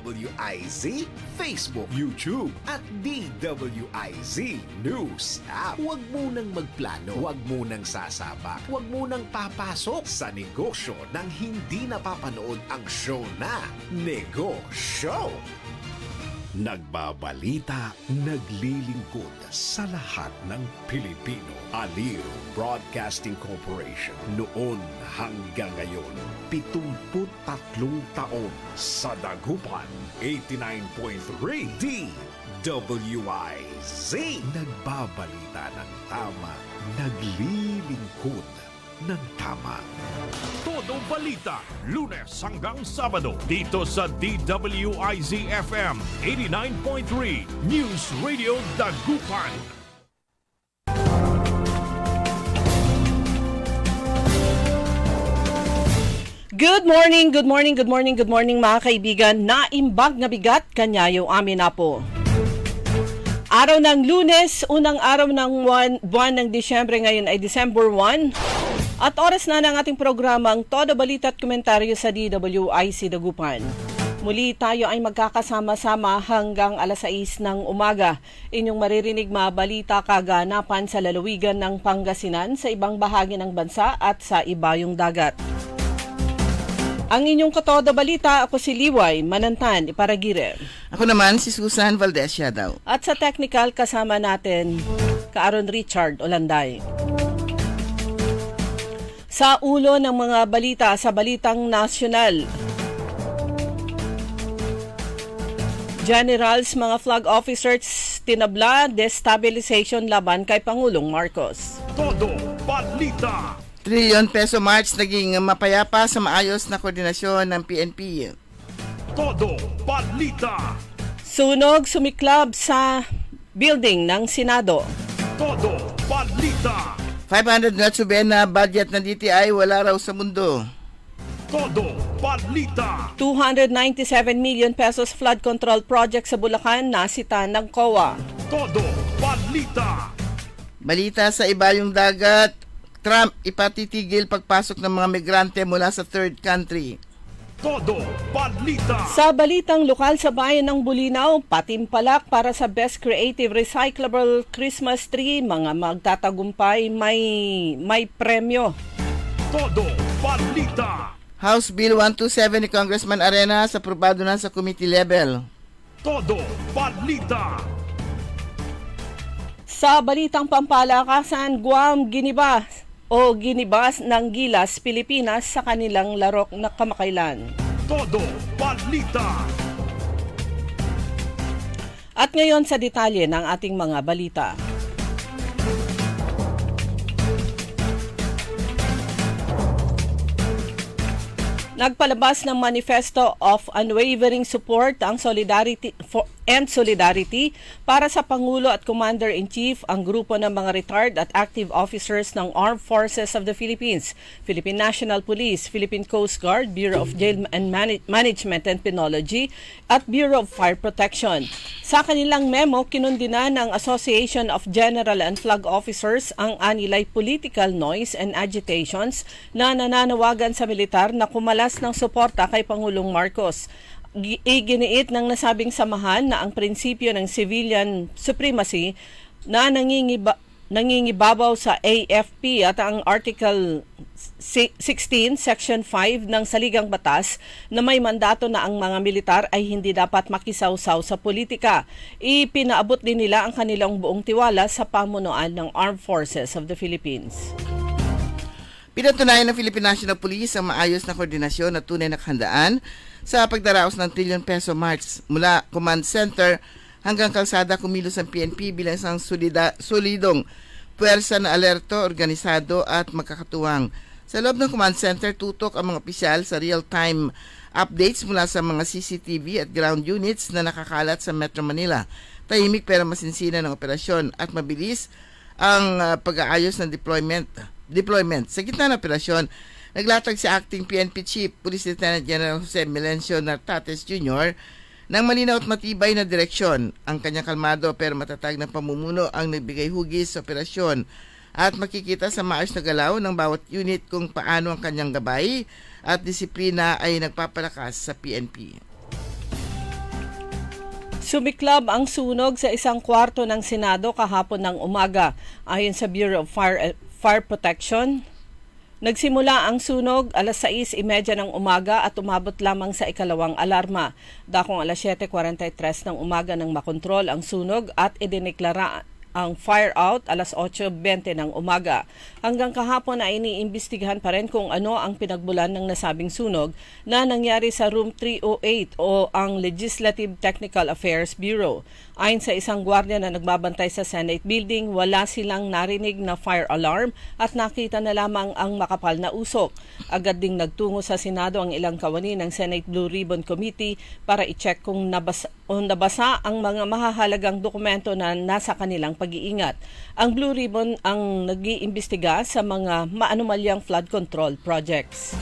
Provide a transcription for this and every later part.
DWIZ Facebook, YouTube at DWIZ News App. Huwag munang magplano, huwag munang sasabak, huwag munang papasok sa negosyo nang hindi napapanood ang show na Nego Show. Nagbabalita, naglilingkod sa lahat ng Pilipino. Aliw Broadcasting Corporation noon hanggang ngayon, 73 taon sa dagupan. 89.3 DWIZ. Nagbabalita ng tama, naglilingkod ng tama. Todo Balita, Lunes hanggang Sabado, dito sa DWIZ-FM 89.3 News Radio Dagupan. Good morning mga kaibigan. Naimbag na bigat kanyayo amin na po. Araw ng Lunes, unang araw ng buwan ng Disyembre, ngayon ay December 1. At oras na ng ating programang Todo Balita at Komentaryo sa DWIZ Dagupan. Muli tayo ay magkakasama-sama hanggang alas 6 ng umaga. Inyong maririnig mga balita, kaganapan sa lalawigan ng Pangasinan, sa ibang bahagi ng bansa at sa ibayong dagat. Ang inyong Katoda Balita, ako si Liway Manantan Iparagire. Ako naman si Susan Valdez Yadaw. At sa technical, kasama natin Kaaron Richard Olanday. Sa ulo ng mga balita sa Balitang Nasyonal, Generals, mga flag officers tinabla destabilization laban kay Pangulong Marcos. Todo Balita. Trilyon peso march naging mapayapa sa maayos na koordinasyon ng PNP. Todo Balita. Sunog sumiklab sa building ng Senado. Todo Balita. 500 na budget ng DTI wala raw sa mundo. Todo Balita. 297 million pesos flood control project sa Bulacan nasita ng COA. Todo Balita. Balita sa ibayong dagat, Trump ipatitigil pagpasok ng mga migrante mula sa third country. Todo Balita. Sa balitang lokal sa bayan ng Bulinaw, patimpalak para sa Best Creative Recyclable Christmas Tree. Mga magtatagumpay may premyo. Todo Balita. House Bill 127 ni Congressman Arenas aprobado na sa committee level. Todo Balita. Sa balitang pampalakasan, Guam ginibas ng Gilas, Pilipinas sa kanilang larok na kamakailan. Todo Balita. At ngayon sa detalye ng ating mga balita. Nagpalabas ng Manifesto of Unwavering Support ang Solidarity para sa Pangulo at Commander-in-Chief ang grupo ng mga retired at active officers ng Armed Forces of the Philippines, Philippine National Police, Philippine Coast Guard, Bureau of Jail and Management and Penology at Bureau of Fire Protection. Sa kanilang memo, kinundina ng Association of General and Flag Officers ang anilay political noise and agitations na nananawagan sa militar na kumalas ng suporta kay Pangulong Marcos. Iginiit ng nasabing samahan na ang prinsipyo ng civilian supremacy na nangingibabaw sa AFP at ang Article 16, Section 5 ng Saligang Batas na may mandato na ang mga militar ay hindi dapat makisawsaw sa politika. Ipinaabot din nila ang kanilang buong tiwala sa pamunuan ng Armed Forces of the Philippines. Pinatunayan ng Philippine National Police ang maayos na koordinasyon at tunay na kahandaan sa pagdaraos ng trilyon peso march mula Command Center hanggang kalsada. Kumilos ang PNP bilang isang solidong puwersa na alerto, organisado at makakatuwang. Sa loob ng Command Center, tutok ang mga opisyal sa real-time updates mula sa mga CCTV at ground units na nakakalat sa Metro Manila. Tahimik pero masinsina ng operasyon at mabilis ang pag-aayos ng deployment. Sa gitna ng operasyon, naglatag si Acting PNP Chief Police Lieutenant General Jose Melencio Nartates Jr. ng malinaw at matibay na direksyon. Ang kanyang kalmado pero matatag na pamumuno ang nagbigay hugis sa operasyon at makikita sa maayos na galaw ng bawat unit kung paano ang kanyang gabay at disiplina ay nagpapalakas sa PNP. Sumiklab ang sunog sa isang kwarto ng Senado kahapon ng umaga. Ayon sa Bureau of Fire Protection, nagsimula ang sunog alas 6:30 ng umaga at umabot lamang sa ikalawang alarma. Dakong alas 7:43 ng umaga nang makontrol ang sunog at idineklara ang fire out alas 8:20 ng umaga. Hanggang kahapon ay iniimbestigahan pa rin kung ano ang pinagbulan ng nasabing sunog na nangyari sa Room 308 o ang Legislative Technical Affairs Bureau. Ayon sa isang gwardiya na nagbabantay sa Senate Building, wala silang narinig na fire alarm at nakita na lamang ang makapal na usok. Agad ding nagtungo sa Senado ang ilang kawani ng Senate Blue Ribbon Committee para i-check kung nabasa ang mga mahahalagang dokumento na nasa kanilang pag-iingat. Ang Blue Ribbon ang nag-iimbestiga sa mga maanumalyang flood control projects.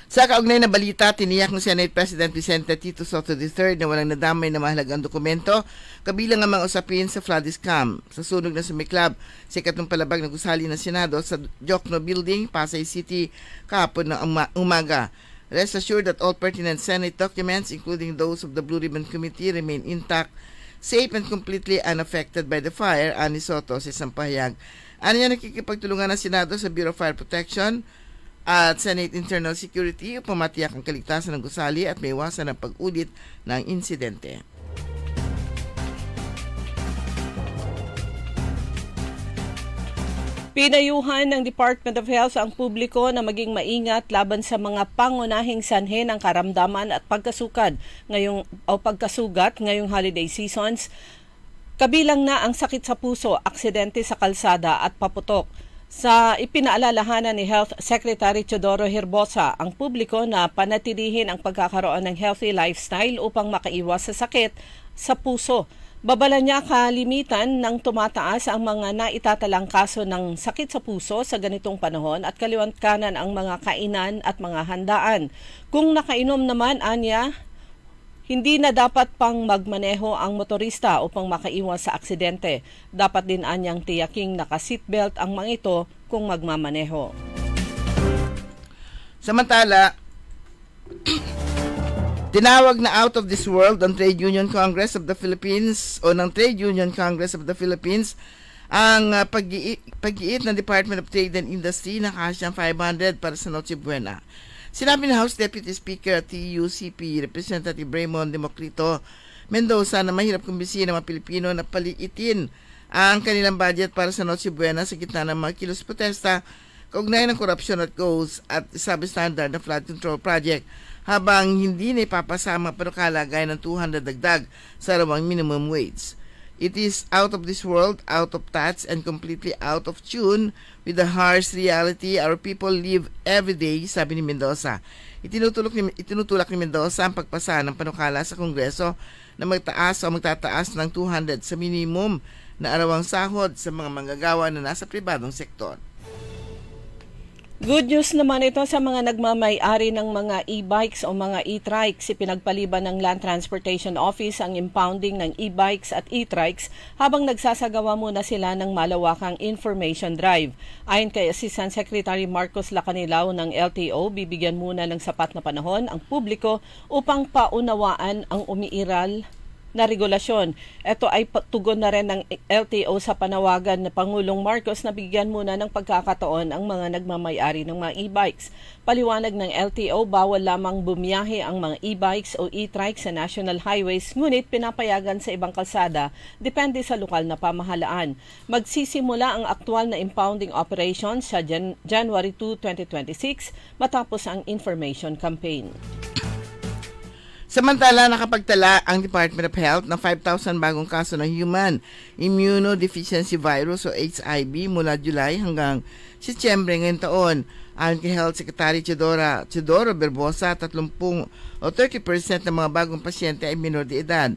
Sa kaugnay na balita, tiniyak ng Senate President Vicente Tito Soto III na walang nadamay na mahalagang dokumento kabilang ang mga usapin sa flood scam. Sa sunog na sumiklab sa ikatlong palabag na gusali ng Senado sa Jokno Building, Pasay City, kahapon ng umaga. Rest assured that all pertinent Senate documents, including those of the Blue Ribbon Committee, remain intact, safe and completely unaffected by the fire, ani Soto sa isang pahayag. Ano niya nakikipagtulungan ng Senado sa Bureau of Fire Protection at Senate Internal Security upang matiyak ang kaligtasan ng gusali at may iwasan ang pag-ulit ng insidente. Pinayuhan ng Department of Health ang publiko na maging maingat laban sa mga pangunahing sanhi ng karamdaman at pagkasugat ngayong holiday seasons. Kabilang na ang sakit sa puso, aksidente sa kalsada at paputok. Sa ipinaalalahanan ni Health Secretary Teodoro Herbosa ang publiko na panatilihin ang pagkakaroon ng healthy lifestyle upang makaiwas sa sakit sa puso. Babala niya kalimitan ng tumataas ang mga naitatalang kaso ng sakit sa puso sa ganitong panahon at kaliwat kanan ang mga kainan at mga handaan. Kung nakainom naman, anya, hindi na dapat pang magmaneho ang motorista upang makaiwas sa aksidente. Dapat din anyang tiyaking naka-seatbelt ang mga ito kung magmamaneho. Samantala, tinawag na out of this world ng Trade Union Congress of the Philippines o ng Trade Union Congress of the Philippines ang pag-iit ng Department of Trade and Industry na kasyang 500 para sa Noche Buena. Sinabi ng House Deputy Speaker at TUCP Representative Raymond Democrito Mendoza na mahirap kumbinsihin ng mga Pilipino na paliitin ang kanilang budget para sa Noche Buena sa gitna ng mga kilos protesta kaugnay ng korupsyon at goals at sabi standard na flood control project habang hindi na ipapasama pero kalagay ng 200 dagdag sa rawang minimum wage. It is out of this world, out of touch, and completely out of tune with the harsh reality our people live every day, sabi ni Mendoza. Itinutulak ni Mendoza ang pagpasa ng panukala sa Kongreso na magtataas ng 200 sa minimum na arawang sahod sa mga manggagawa na nasa pribadong sektor. Good news naman ito sa mga nagmamay-ari ng mga e-bikes o mga e-trikes. Ipinagpaliban ng Land Transportation Office ang impounding ng e-bikes at e-trikes habang nagsasagawa muna sila ng malawakang information drive. Ayon kay Assistant Secretary Marcos Lacanilao ng LTO, bibigyan muna ng sapat na panahon ang publiko upang paunawaan ang umiiral na regulasyon. Ito ay tugon na rin ng LTO sa panawagan na Pangulong Marcos na bigyan muna ng pagkakataon ang mga nagmamay-ari ng mga e-bikes. Paliwanag ng LTO, bawal lamang bumiyahe ang mga e-bikes o e-trikes sa national highways, ngunit pinapayagan sa ibang kalsada depende sa lokal na pamahalaan. Magsisimula ang aktual na impounding operations sa January 2, 2026 matapos ang information campaign. Samantala, nakapagtala ang Department of Health ng 5,000 bagong kaso ng Human Immunodeficiency Virus o HIV mula July hanggang Setyembre ngayong taon. Ayon kay Health Secretary Teodoro Berbosa, 30% ng mga bagong pasyente ay minor de edad.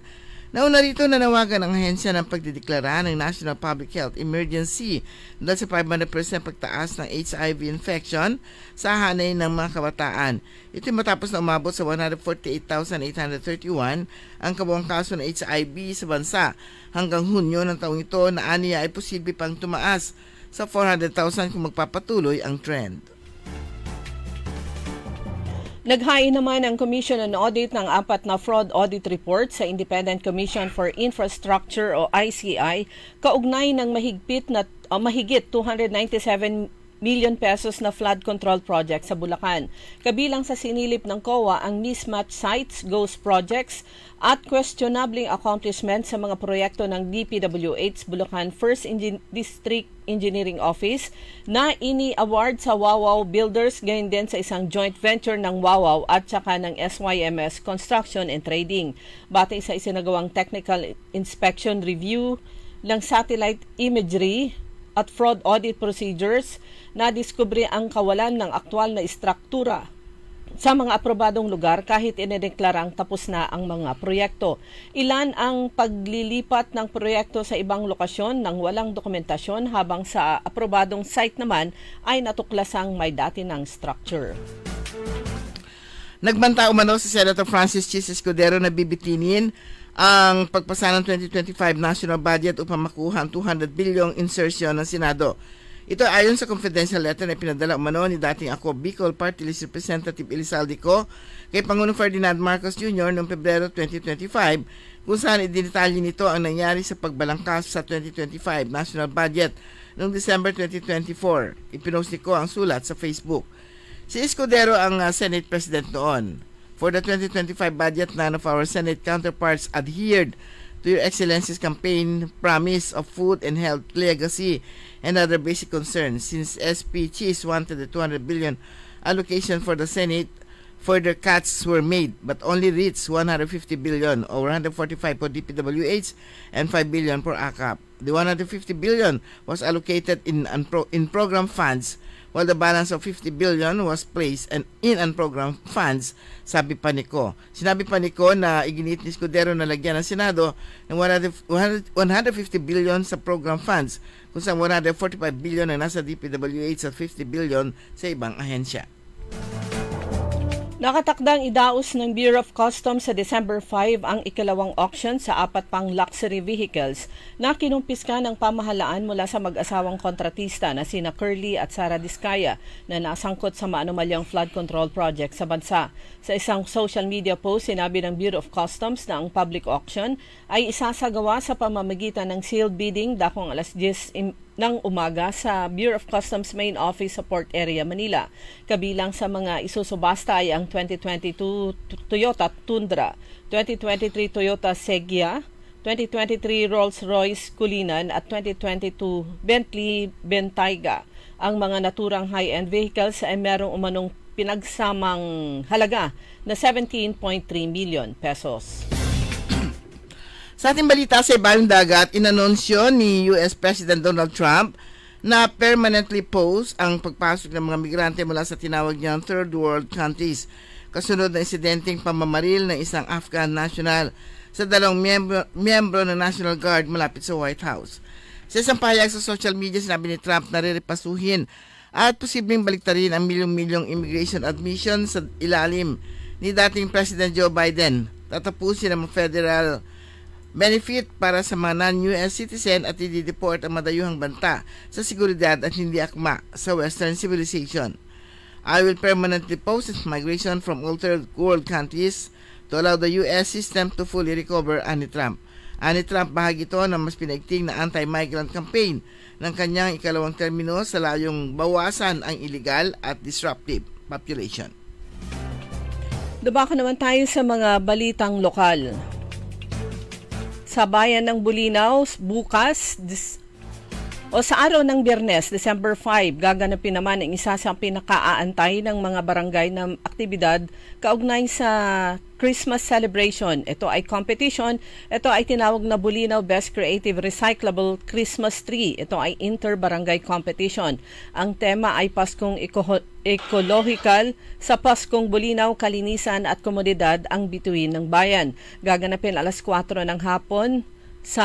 Nauna rito nanawagan ang ahensya ng pagdideklara ng National Public Health Emergency dahil sa 500% pagtaas ng HIV infection sa hanay ng mga kabataan. Ito matapos na umabot sa 148,831 ang kabuang kaso ng HIV sa bansa. Hanggang Hunyo ng taong ito na aniya ay posible pang tumaas sa 400,000 kung magpapatuloy ang trend. Naghain naman ang Commission on Audit ng 4 na fraud audit report sa Independent Commission for Infrastructure o ICI kaugnay ng mahigit 297 million pesos na flood control project sa Bulacan. Kabilang sa sinilip ng COA ang mismatch sites, ghost projects at questionable accomplishment sa mga proyekto ng DPWH Bulacan 1st District Engineering Office na ini-award sa Wawaw Builders, gayon din sa isang joint venture ng Wawaw at saka ng SYMS Construction and Trading. Batay sa isinagawang technical inspection review ng satellite imagery at fraud audit procedures, nadiskubre ang kawalan ng aktwal na istruktura sa mga aprobadong lugar kahit inideklarang tapos na ang mga proyekto. Ilan ang paglilipat ng proyekto sa ibang lokasyon nang walang dokumentasyon habang sa aprobadong site naman ay natuklasang may dati ng structure. Nagbanta umano si Senator Francis Chis Escudero na bibitinin ang pagpasa ng 2025 national budget upang makuha ang 200 bilyong insertion ng Senado. Ito ayon sa confidential letter na pinadala umano ni dating ako Bicol Party List Representative Elizalde Co kay Pangulong Ferdinand Marcos Jr. noong Pebrero 2025 kung saan idinitalye nito ang nangyari sa pagbalangkas sa 2025 national budget noong December 2024. Ipinost ni Co ang sulat sa Facebook. Si Escudero ang Senate President noon. For the 2025 budget, none of our Senate counterparts adhered to Your Excellency's campaign promise of food and health legacy and other basic concerns. Since SP Cheese wanted the 200 billion allocation for the Senate, further cuts were made but only reached 150 billion or 145 for DPWH and 5 billion for ACAP. The 150 billion was allocated in program funds while the balance of 50 billion was placed in unprogrammed funds, sabi pa ni Co. Sinabi pa ni Co na iginit ni Escudero na lagyan ng Senado ng 150 billion sa program funds, kung saan 145 billion na nasa DPWH at 50 billion sa ibang ahensya. Nakatakdang idaos ng Bureau of Customs sa December 5 ang ikalawang auction sa 4 pang luxury vehicles na kinumpiska ng pamahalaan mula sa mag-asawang kontratista na sina Curly at Sara Diskaya na nasangkot sa maanumalyang flood control project sa bansa. Sa isang social media post, sinabi ng Bureau of Customs na ang public auction ay isasagawa sa pamamagitan ng sealed bidding dakong alas 10 ng umaga sa Bureau of Customs Main Office sa Port Area, Manila. Kabilang sa mga isusubasta ay ang 2022 Toyota Tundra, 2023 Toyota Segia, 2023 Rolls-Royce Cullinan at 2022 Bentley Bentayga. Ang mga naturang high-end vehicles ay merong umanong pinagsamang halaga na 17.3 million pesos. Sa ating balita sa ibayong dagat, inanunsyo ni US President Donald Trump na permanently pause ang pagpasok ng mga migrante mula sa tinawag niyang third world countries kasunod ng insidenteng pamamaril ng isang Afghan national sa 2 miyembro ng National Guard malapit sa White House. Sa isang pahayag sa social media, sinabi ni Trump na rirepasuhin at posibleng baliktarin ang milyong-milyong immigration admission sa ilalim ni dating President Joe Biden. Tatapusin ang federal benefit para sa mga non-US citizen at i-deport ang madayuhang banta sa seguridad at hindi akma sa Western civilization. I will permanently pause migration from all third world countries to allow the US system to fully recover, ani Trump. Ani Trump, bahagi ito ng mas pinaigting na anti-migrant campaign ng kanyang ikalawang termino sa layong bawasan ang illegal at disruptive population. Dubaka naman tayo sa mga balitang lokal. Sa bayan ng Bulinaw, bukas sa araw ng Biyernes, December 5, gaganapin naman ang isa sa pinakaaantay ng mga barangay na aktibidad kaugnay sa Christmas celebration. Ito ay competition. Ito ay tinawag na Bulinaw Best Creative Recyclable Christmas Tree. Ito ay inter-barangay competition. Ang tema ay Paskong Ecological. Sa Paskong Bulinaw, kalinisan at komodidad ang bituin ng bayan. Gaganapin alas 4 ng hapon sa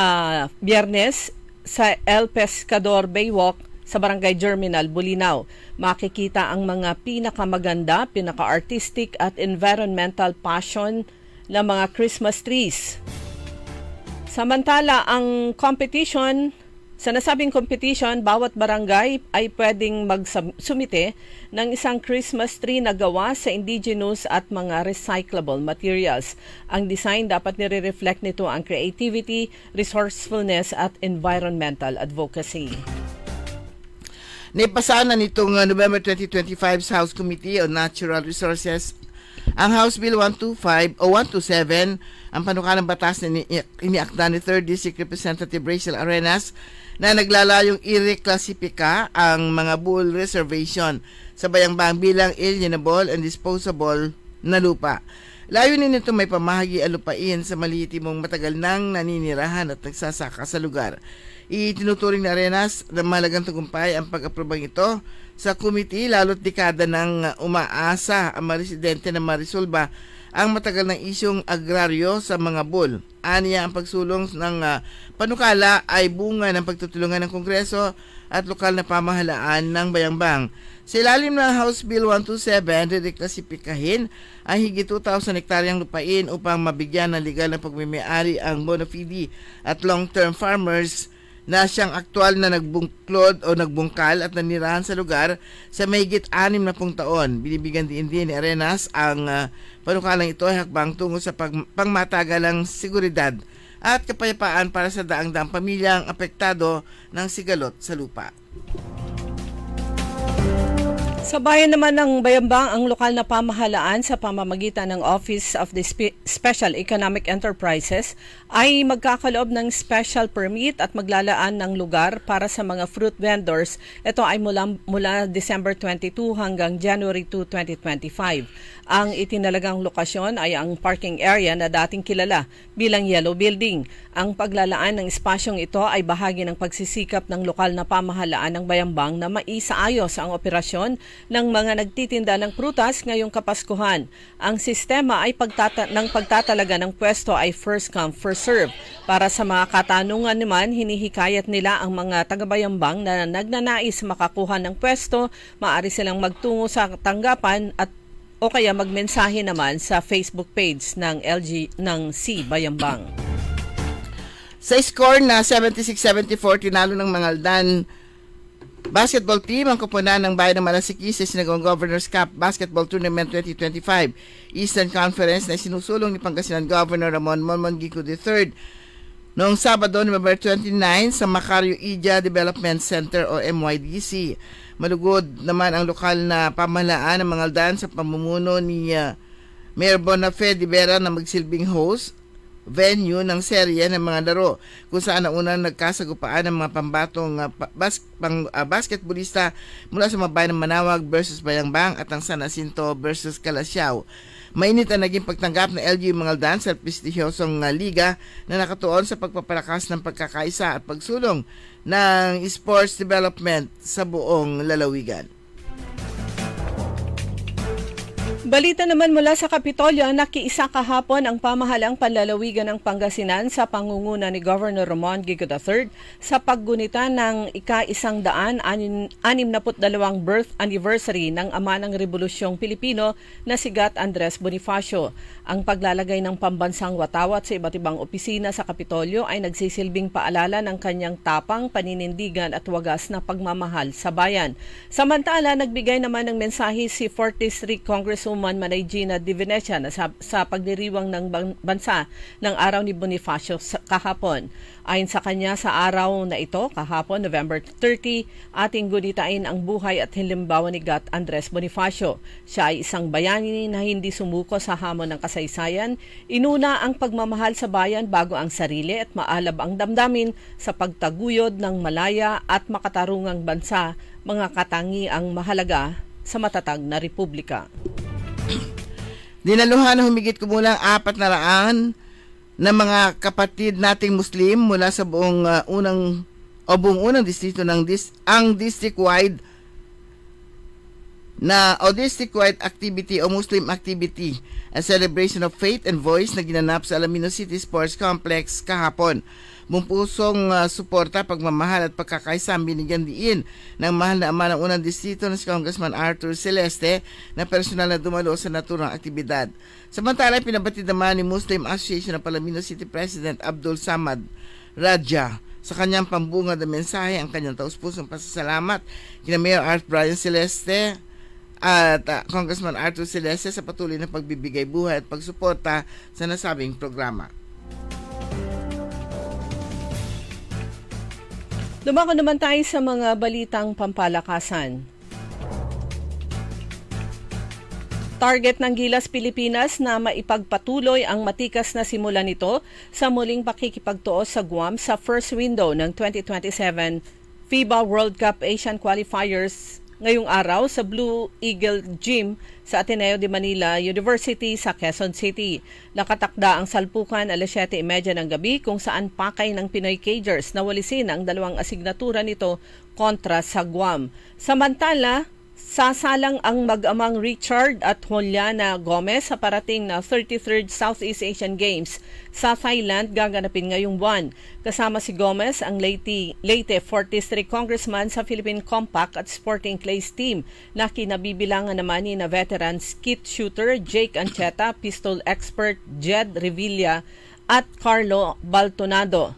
Biyernes sa El Pescador Baywalk sa Barangay Germinal, Bulinaw. Makikita ang mga pinakamaganda, pinaka-artistic at environmental passion ng mga Christmas trees. Samantala, ang competition Sa nasabing competition, bawat barangay ay pwedeng magsumite ng isang Christmas tree na gawa sa indigenous at mga recyclable materials. Ang design dapat nire-reflect nito ang creativity, resourcefulness at environmental advocacy. Naipasa na nitong November 2025 sa House Committee on Natural Resources ang House Bill 127 ang panukalang batas na iniakda ni 3rd District Representative Rachel Arenas na naglalayong i-reclassifika ang mga bull reservation sa Bayambang bilang alienable and disposable na lupa. Layunin nito may pamahagi ang lupain sa malihitimong matagal nang naninirahan at nagsasaka sa lugar. Itinuturing na Arenas na malagang tagumpay ang pag-aprobang ito sa committee, lalo't dekada ng umaasa ang mga residente na marisolba ang matagal ng isyong agraryo sa mga bull. Aniya ang pagsulong ng panukala ay bunga ng pagtutulungan ng Kongreso at lokal na pamahalaan ng Bayambang. Sa ilalim ng House Bill 127, reklasipikahin ang higit 2,000 hektaryang lupain upang mabigyan ng legal na pagmimay-ari ang bona fide at long-term farmers na siyang aktual na nagbungklod o nagbungkal at nanirahan sa lugar sa mahigit 60 taon. Binibigyan din ni Arenas ang panukalang ito ay hakbang tungo sa pangmatagalang seguridad at kapayapaan para sa daang-daang pamilyang apektado ng sigalot sa lupa. Sa bayan naman ng Bayambang, ang lokal na pamahalaan sa pamamagitan ng Office of the Special Economic Enterprises ay magkakaloob ng special permit at maglalaan ng lugar para sa mga fruit vendors. Ito ay mula December 22 hanggang January 2, 2025. Ang itinalagang lokasyon ay ang parking area na dating kilala bilang Yellow Building. Ang paglalaan ng espasyong ito ay bahagi ng pagsisikap ng lokal na pamahalaan ng Bayambang na maisaayos ang operasyon ng mga nagtitinda ng prutas ngayong Kapaskuhan. Ang sistema ay pagtatalaga ng pwesto ay first come, first serve. Para sa mga katanungan naman, hinihikayat nila ang mga taga-Bayambang na nagnanais makakuha ng pwesto, maaari silang magtungo sa tanggapan at o kaya magmensahe naman sa Facebook page ng C Bayambang. Sa score na 76-74, tinalo ng Mangaldan basketball team ang koponan ng Bayan ng Malasiki sa Sinagawang Governor's Cup Basketball Tournament 2025 Eastern Conference na sinusulong ni Pangasinan Governor Ramon Monmongico III noong Sabado, November 29 sa Macario Ija Development Center o MYDC. Malugod naman ang lokal na pamahalaan ng Mangaldan sa pamumuno ni Mayor Bonafé de Vera na magsilbing host venue ng serye ng mga laro kung saan naunang nagkasagupaan ng mga pambatong basketballista mula sa mga bayan ng Manawag versus Bayambang at ang San Jacinto versus Calasiao. Mainit ang naging pagtanggap ng LGU Mangaldan sa prestigyosong liga na nakatuon sa pagpapalakas ng pagkakaisa at pagsulong ng sports development sa buong lalawigan. Balita naman mula sa Kapitolyo, nakiisa kahapon ang pamahalang panlalawigan ng Pangasinan sa pangunguna ni Governor Monmongico III sa paggunita ng ika-162 birth anniversary ng ama ng Rebolusyong Pilipino na si Gat Andres Bonifacio. Ang paglalagay ng pambansang watawat sa iba't ibang opisina sa Kapitolyo ay nagsisilbing paalala ng kanyang tapang, paninindigan at wagas na pagmamahal sa bayan. Samantala, nagbigay naman ng mensahe si 43 Congresswoman Manay Gina de Venecia na sa pagdiriwang ng bansa ng araw ni Bonifacio kahapon. Ayon sa kanya, sa araw na ito, kahapon, November 30, ating gunitain ang buhay at halimbawa ni Gat Andres Bonifacio. Siya ay isang bayani na hindi sumuko sa hamon ng kasaysayan. Inuna ang pagmamahal sa bayan bago ang sarili at maalab ang damdamin sa pagtaguyod ng malaya at makatarungang bansa, mga katangiang mahalaga sa matatag na republika. Dinaluhan na humigit kumulang 400 na mga kapatid nating Muslim mula sa buong unang distrito ng district-wide activity o Muslim activity, a celebration of faith and voice na ginanap sa Alaminos City Sports Complex kahapon. Bumpusong suporta, pagmamahal at pagkakaisa ang binigyan diin ng mahal na ama ng unang distrito na si Congressman Arthur Celeste na personal na dumalo sa naturang aktibidad. Samantala, pinabatid naman ni Muslim Association ng Palomino City President Abdul Samad Raja Sa kanyang pambungad na mensahe, ang kanyang taus-pusong pasasalamat kina Mayor Art Brian Celeste at Congressman Arthur Celeste sa patuloy na pagbibigay buhay at pagsuporta sa nasabing programa. Dumako naman tayo sa mga balitang pampalakasan. Target ng Gilas Pilipinas na maipagpatuloy ang matikas na simula nito sa muling pakikipagtuos sa Guam sa first window ng 2027 FIBA World Cup Asian Qualifiers ngayong araw sa Blue Eagle Gym sa Ateneo de Manila University sa Quezon City. Nakatakda ang salpukan alas 7:30 ng gabi kung saan pakay ng Pinoy Cagers na walisin ang dalawang asignatura nito kontra sa Guam. Samantala, sasalang ang mag-amang Richard at Juliana Gomez sa parating na 33rd Southeast Asian Games sa Thailand gaganapin ngayong buwan. Kasama si Gomez ang Leyte 43 Congressman sa Philippine Compact at Sporting Clays Team na kinabibilangan naman ni na veteran skeet shooter Jake Ancheta, pistol expert Jed Revilla at Carlo Baltonado.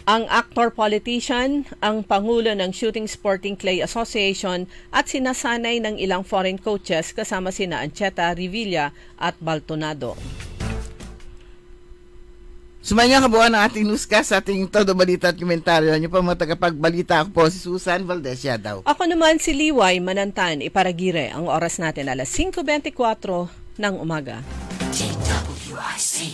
Ang actor-politician, ang Pangulo ng Shooting Sporting Clay Association at sinasanay ng ilang foreign coaches kasama sina Ancheta, Revilla at Baltonado. Sumanya kabuuan ng ating newscast sa ating Todo Balita at Komentaryo. Ano pa mga tagapagbalita? Ako po si Susan Valdez Yadaw. Ako naman si Liway Manantan, Iparagire. Ang oras natin alas 5:24 ng umaga.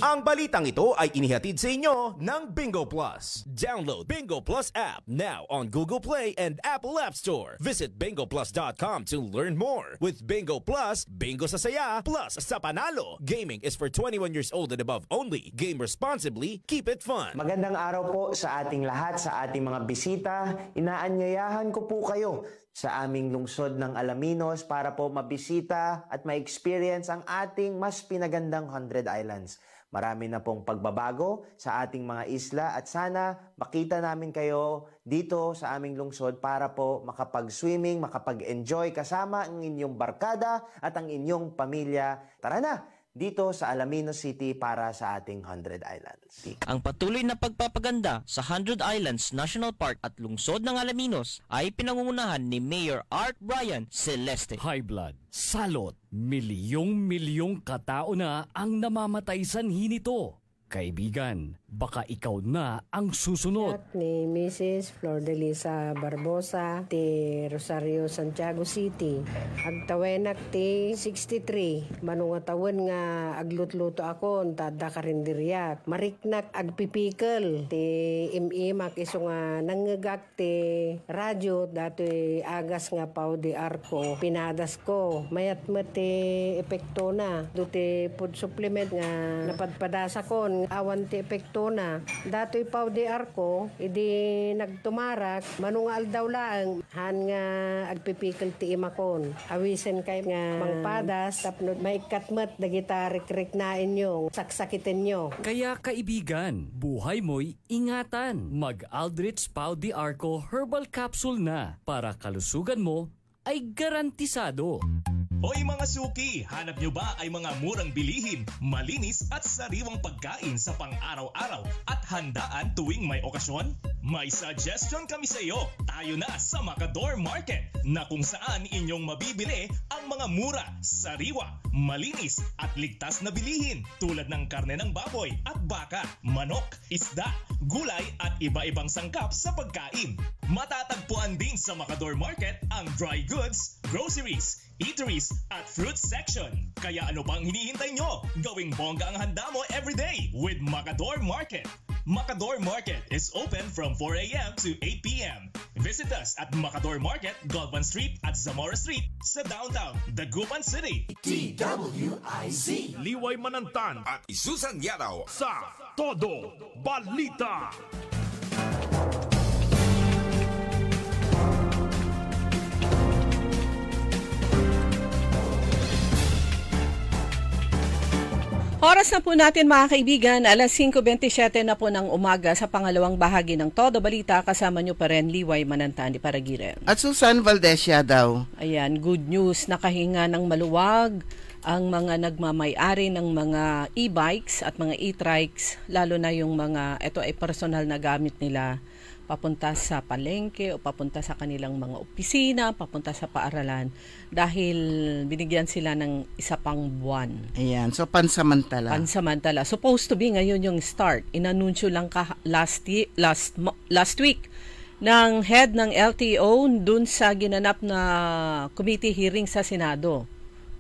Ang balitang ito ay inihatid sa inyo ng Bingo Plus. Download Bingo Plus app now on Google Play and Apple App Store. Visit bingoplus.com to learn more. With Bingo Plus, bingo sa saya, plus sa panalo. Gaming is for 21 years old and above only. Game responsibly, keep it fun. Magandang araw po sa ating lahat, sa ating mga bisita. Inaanyayahan ko po kayo sa aming lungsod ng Alaminos para po mabisita at ma-experience ang ating mas pinagandang 100 Islands. Marami na pong pagbabago sa ating mga isla at sana makita namin kayo dito sa aming lungsod para po makapag-swimming, makapag-enjoy kasama ang inyong barkada at ang inyong pamilya. Tara na! Dito sa Alaminos City para sa ating 100 Islands. Ang patuloy na pagpapaganda sa 100 Islands National Park at lungsod ng Alaminos ay pinangungunahan ni Mayor Art Brian Celeste. High blood, salot, milyong-milyong katao na ang namamatay sanhi nito. Kaibigan, baka ikaw na ang susunod. Ni Mrs. Flor de Lisa Barbosa, ti Rosario, Santiago City. Agtawenak ti 63. Manungatawan nga aglutluto ako, tada karindiryak. Mariknak agpipikal. Ti imimak iso nga nangagak ti radyo, dato'y agas nga pao di arko. Pinadas ko. Mayat mo ti epekto na. Duti food supplement nga napadpadasa ko. Awan ti epekto na. Dato'y pao di arko, idi nagtumarak, manungal daw lang, han nga agpipikal ti imakon. Awisen kay nga mangpadas, tapnod maikatmat, dagita rik-rik na inyo, saksakitin nyo. Kaya kaibigan, buhay mo'y ingatan. Mag-Aldrich Pau di Arco Herbal Capsule na para kalusugan mo ay garantisado. Hoy mga suki, hanap nyo ba ay mga murang bilihin, malinis at sariwang pagkain sa pang-araw-araw at handaan tuwing may okasyon? May suggestion kami sa iyo. Tayo na sa Macador Market na kung saan inyong mabibili ang mga mura, sariwa, malinis at ligtas na bilihin tulad ng karne ng baboy at baka, manok, isda, gulay at iba-ibang sangkap sa pagkain. Matatagpuan din sa Macador Market ang dry goods, groceries, eateries at fruit section. Kaya ano pang hinihintay nyo? Gawing bongga ang handa mo everyday with Macador Market. Macador Market is open from 4 a.m. to 8 p.m. Visit us at Macador Market, Galvan Street at Zamora Street sa downtown Dagupan City. DWIZ Liway Manantan at Susan Yadaw sa Todo Balita. Oras na po natin mga kaibigan, alas 5:27 na po ng umaga sa pangalawang bahagi ng Todo Balita. Kasama nyo pa rin Liway Manantan, Iparagire. At Susan Valdez Yadaw. Ayan, good news, nakahinga ng maluwag ang mga nagmamay-ari ng mga e-bikes at mga e-trikes, lalo na yung mga, ito ay personal na gamit nila, papunta sa palengke o papunta sa kanilang mga opisina, papunta sa paaralan, dahil binigyan sila ng isa pang buwan. Ayan, so pansamantala. Pansamantala. Supposed to be ngayon yung start. Inanunsyo lang last week ng head ng LTO dun sa ginanap na committee hearing sa Senado.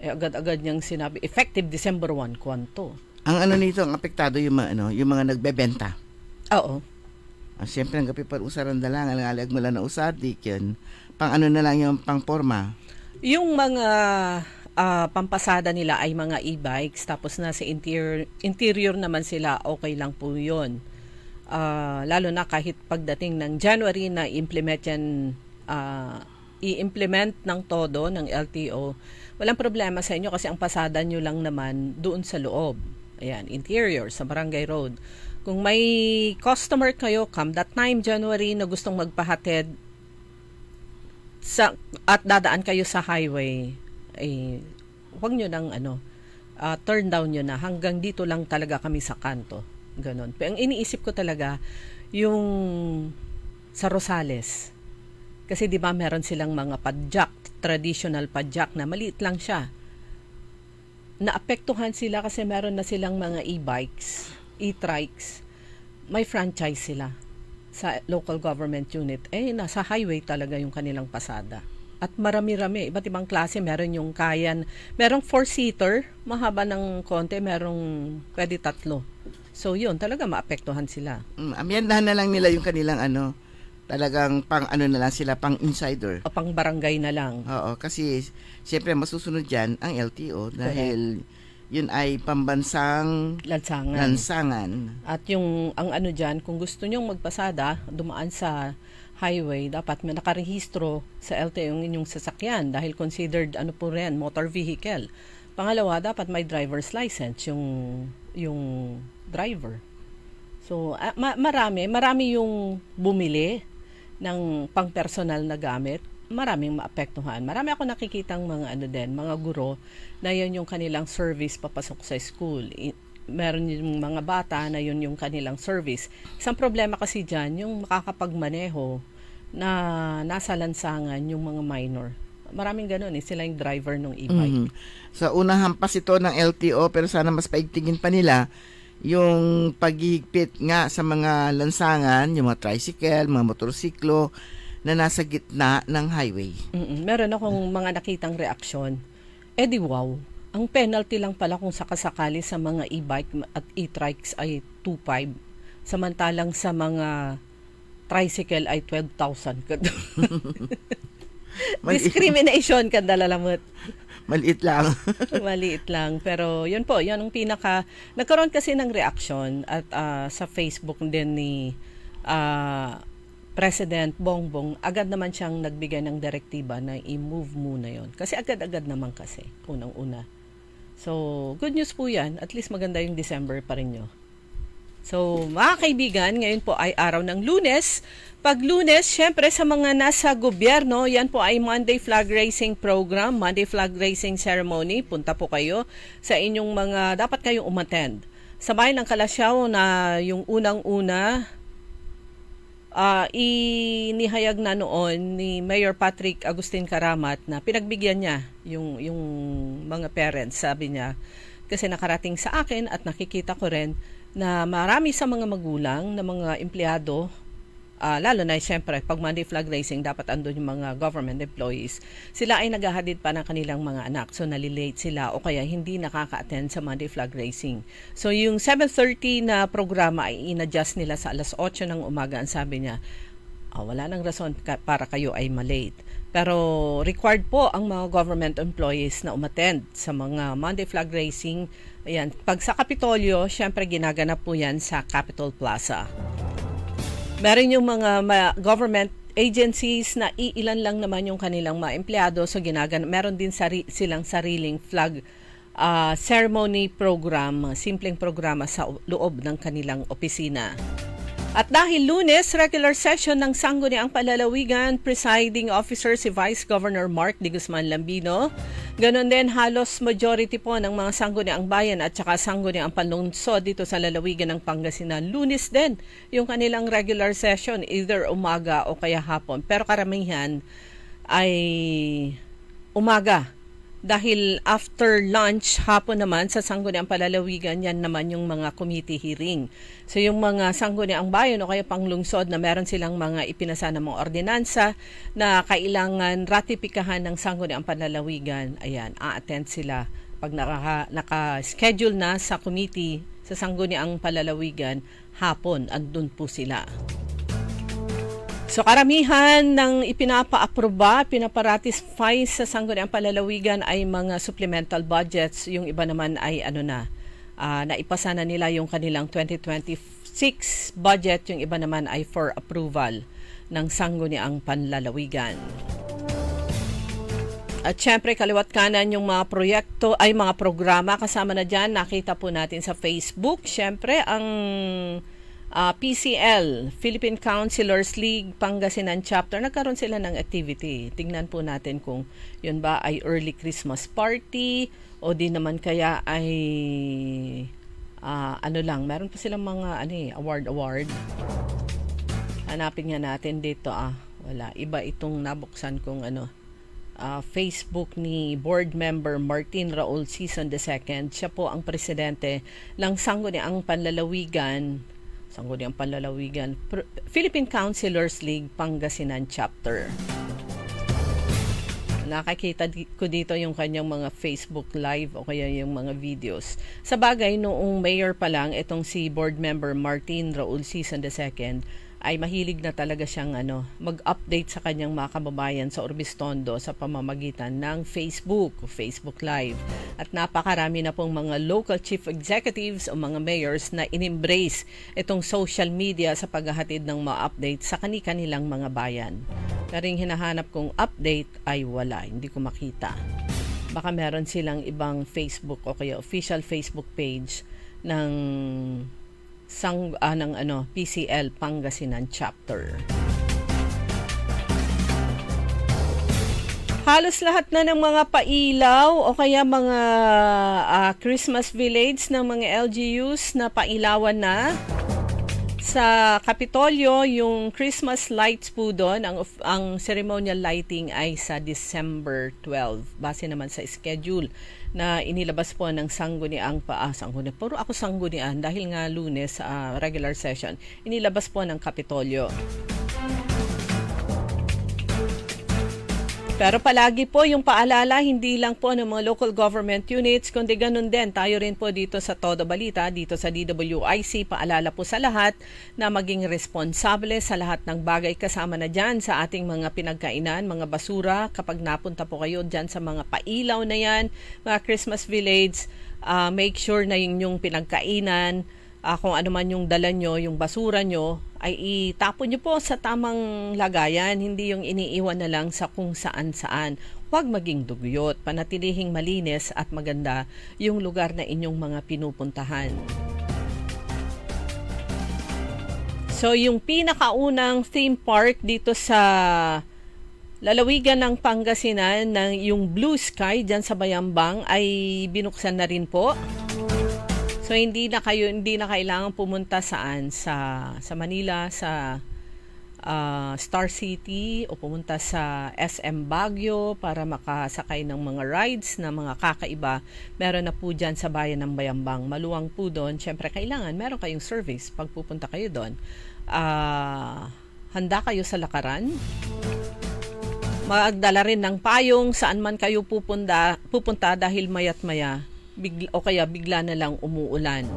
Agad-agad niyang sinabi, effective December 1, kwanto. Ang nito, ang apektado yung mga nagbebenta. Oo. Siyempre, ang gapi pa usaran na lang, ang alag mula na usadik yun. Pang na lang yung pang forma. Yung mga pampasada nila ay mga e-bikes, tapos nasa interior naman sila, okay lang po yun. Lalo na kahit pagdating ng January na i-implement ng todo ng LTO, walang problema sa inyo kasi ang pasada nyo lang naman doon sa loob. Ayan, interior, sa Barangay Road. Kung may customer kayo, come that time, January, na gustong magpahatid at dadaan kayo sa highway, huwag nyo nang turn down nyo na. Hanggang dito lang talaga kami sa kanto. Ganon. Pero ang iniisip ko talaga, yung sa Rosales. Kasi di ba meron silang mga padjak, traditional padjak na maliit lang siya. Naapektuhan sila kasi meron na silang mga e-bikes, e-trikes, may franchise sila sa local government unit. Nasa highway talaga yung kanilang pasada. At marami-rami, iba't ibang klase. Meron yung kayan, merong 4-seater, mahaba ng konti, merong pwede 3. So yun, talaga maapektuhan sila. Amyandahan na lang nila yung kanilang talagang pang na lang sila, pang insider. O pang barangay na lang. Oo, kasi siyempre masusunod dyan ang LTO dahil yun ay pambansang lansangan. At yung ang dyan, kung gusto nyong magpasada, dumaan sa highway, dapat may nakarehistro sa LTO yung inyong sasakyan dahil considered po rin, motor vehicle. Pangalawa, dapat may driver's license yung driver. So, marami yung bumili ng pang-personal na gamit. Maraming maapektuhan. Marami ako nakikitang mga guro na yun yung kanilang service papasok sa school. Meron yung mga bata na yun yung kanilang service. Isang problema kasi dyan, yung makakapagmaneho na nasa lansangan yung mga minor. Maraming ganun sila yung driver ng e-bike. So, unang hampas ito ng LTO pero sana mas paigtingin pa nila yung paghihigpit nga sa mga lansangan, yung mga tricycle, mga motorsiklo, na nasa gitna ng highway. Meron akong mga nakitang reaksyon. Di wow. Ang penalty lang pala kung sakasakali sa mga e-bike at e-trikes ay 2,500. Samantalang sa mga tricycle ay 12,000. Discrimination kan dalalamot. Maliit lang. Maliit lang. Pero yun po, yun ang nagkaroon kasi ng reaksyon at sa Facebook din ni President Bongbong, agad naman siyang nagbigay ng direktiba na i-move muna yon. Kasi agad-agad naman kasi, unang-una. So, good news po yan. At least maganda yung December pa rin nyo. So, mga kaibigan, ngayon po ay araw ng Lunes. Pag Lunes, syempre sa mga nasa gobyerno, yan po ay Monday Flag Raising Program, Monday Flag Raising Ceremony. Punta po kayo sa inyong dapat kayong umattend. Sa bayan ng Kalasyaw na yung unang-una, inihayag na noon ni Mayor Patrick Agustin Karamat na pinagbigyan niya yung mga parents, sabi niya, kasi nakarating sa akin at nakikita ko rin na marami sa mga magulang na mga empleyado, lalo na siyempre pag Monday Flag Raising dapat andun yung mga government employees, sila ay naghahadid pa ng kanilang mga anak, so nalilate sila o kaya hindi nakaka-attend sa Monday Flag Raising. So yung 7:30 na programa ay in-adjust nila sa 8:00 ng umaga. Ang sabi niya, wala nang rason para kayo ay malate. Pero required po ang mga government employees na umattend sa mga Monday Flag Raising. Ayan, pag sa Kapitolyo, syempre ginaganap po yan sa Capitol Plaza. Meron yung mga government agencies na iilan lang naman yung kanilang mga empleyado, so meron din silang sariling flag ceremony program, simpleng programa sa loob ng kanilang opisina. At dahil Lunes, regular session ng Sangguniang Palalawigan, presiding officer si Vice Governor Mark D. Guzman Lambino. Ganon din, halos majority po ng mga sangguniang bayan at saka sangguniang panlungsod dito sa lalawigan ng Pangasinan. Lunes din yung kanilang regular session, either umaga o kaya hapon. Pero karamihan ay umaga. Dahil after lunch, hapon naman sa sangguniang palalawigan, yan naman yung mga committee hearing. So yung mga sangguniang bayan o kaya panglungsod na meron silang mga ipinasa na mga ordinansa na kailangan ratipikahan ng sangguniang palalawigan, ayan, a-attend sila. Pag naka-schedule na sa committee sa sangguniang palalawigan, hapon, andun po sila. So karamihan ng ipinapa-aproba, pinaparatify sa sangguniang palalawigan ay mga supplemental budgets. Yung iba naman ay naipasa na nila yung kanilang 2026 budget. Yung iba naman ay for approval ng sangguniang panlalawigan. At syempre kaliwat kanan yung mga proyekto ay mga programa kasama na dyan. Nakita po natin sa Facebook. Syempre ang PCL, Philippine Councilors League, Pangasinan Chapter, nagkaroon sila ng activity. Tingnan po natin kung yun ba ay early Christmas party o di naman kaya ay meron pa silang mga award. Hanapin nga natin dito. Wala. Iba itong nabuksan kong Facebook ni board member Martin Raul Season II. Siya po ang presidente ng Sangguniang Panlalawigan, Philippine Councilors League, Pangasinan Chapter. Nakakita ko dito yung kanyang mga Facebook live o kaya yung mga videos. Sa bagay, noong mayor pa lang, itong si board member Martin Raul Season II, ay mahilig na talaga siyang mag-update sa kanyang mga kababayan sa Orbistondo sa pamamagitan ng Facebook Live. At napakarami na pong mga local chief executives o mga mayors na in-embrace itong social media sa paghahatid ng mga update sa kanilang mga bayan. Pero yung hinahanap kong update ay wala, hindi ko makita. Baka meron silang ibang Facebook o kaya official Facebook page ng PCL Pangasinan Chapter. Halos lahat na ng mga pailaw o kaya mga Christmas village ng mga LGUs na pailawan na. Sa Kapitolyo, yung Christmas lights po doon, ang ceremonial lighting ay sa December 12. Base naman sa schedule na inilabas po ng sangguniang puro ako sanggunian dahil nga Lunes regular session, inilabas po ng Kapitolyo. Pero palagi po yung paalala, hindi lang po ng mga local government units, kundi ganun din. Tayo rin po dito sa Todo Balita, dito sa DWIC, paalala po sa lahat na maging responsable sa lahat ng bagay kasama na dyan sa ating mga pinagkainan, mga basura. Kapag napunta po kayo dyan sa mga pailaw na yan, mga Christmas village, make sure na yung pinagkainan, kung ano man yung dala nyo, yung basura nyo, ay itapon nyo po sa tamang lagayan, hindi yung iniiwan na lang sa kung saan-saan. Huwag maging dugyot, panatilihing malinis at maganda yung lugar na inyong mga pinupuntahan. So yung pinakaunang theme park dito sa lalawigan ng Pangasinan, yung Blue Sky dyan sa Bayambang, ay binuksan na rin po. So hindi na kailangan pumunta sa Manila, sa Star City o pumunta sa SM Baguio para makasakay ng mga rides na mga kakaiba. Meron na po dyan sa bayan ng Bayambang. Maluwang po doon. Siyempre kailangan meron kayong service pag pupunta kayo doon. Handa kayo sa lakaran. Magdala rin ng payong saan man kayo pupunta dahil mayat maya bigla na lang umuulan.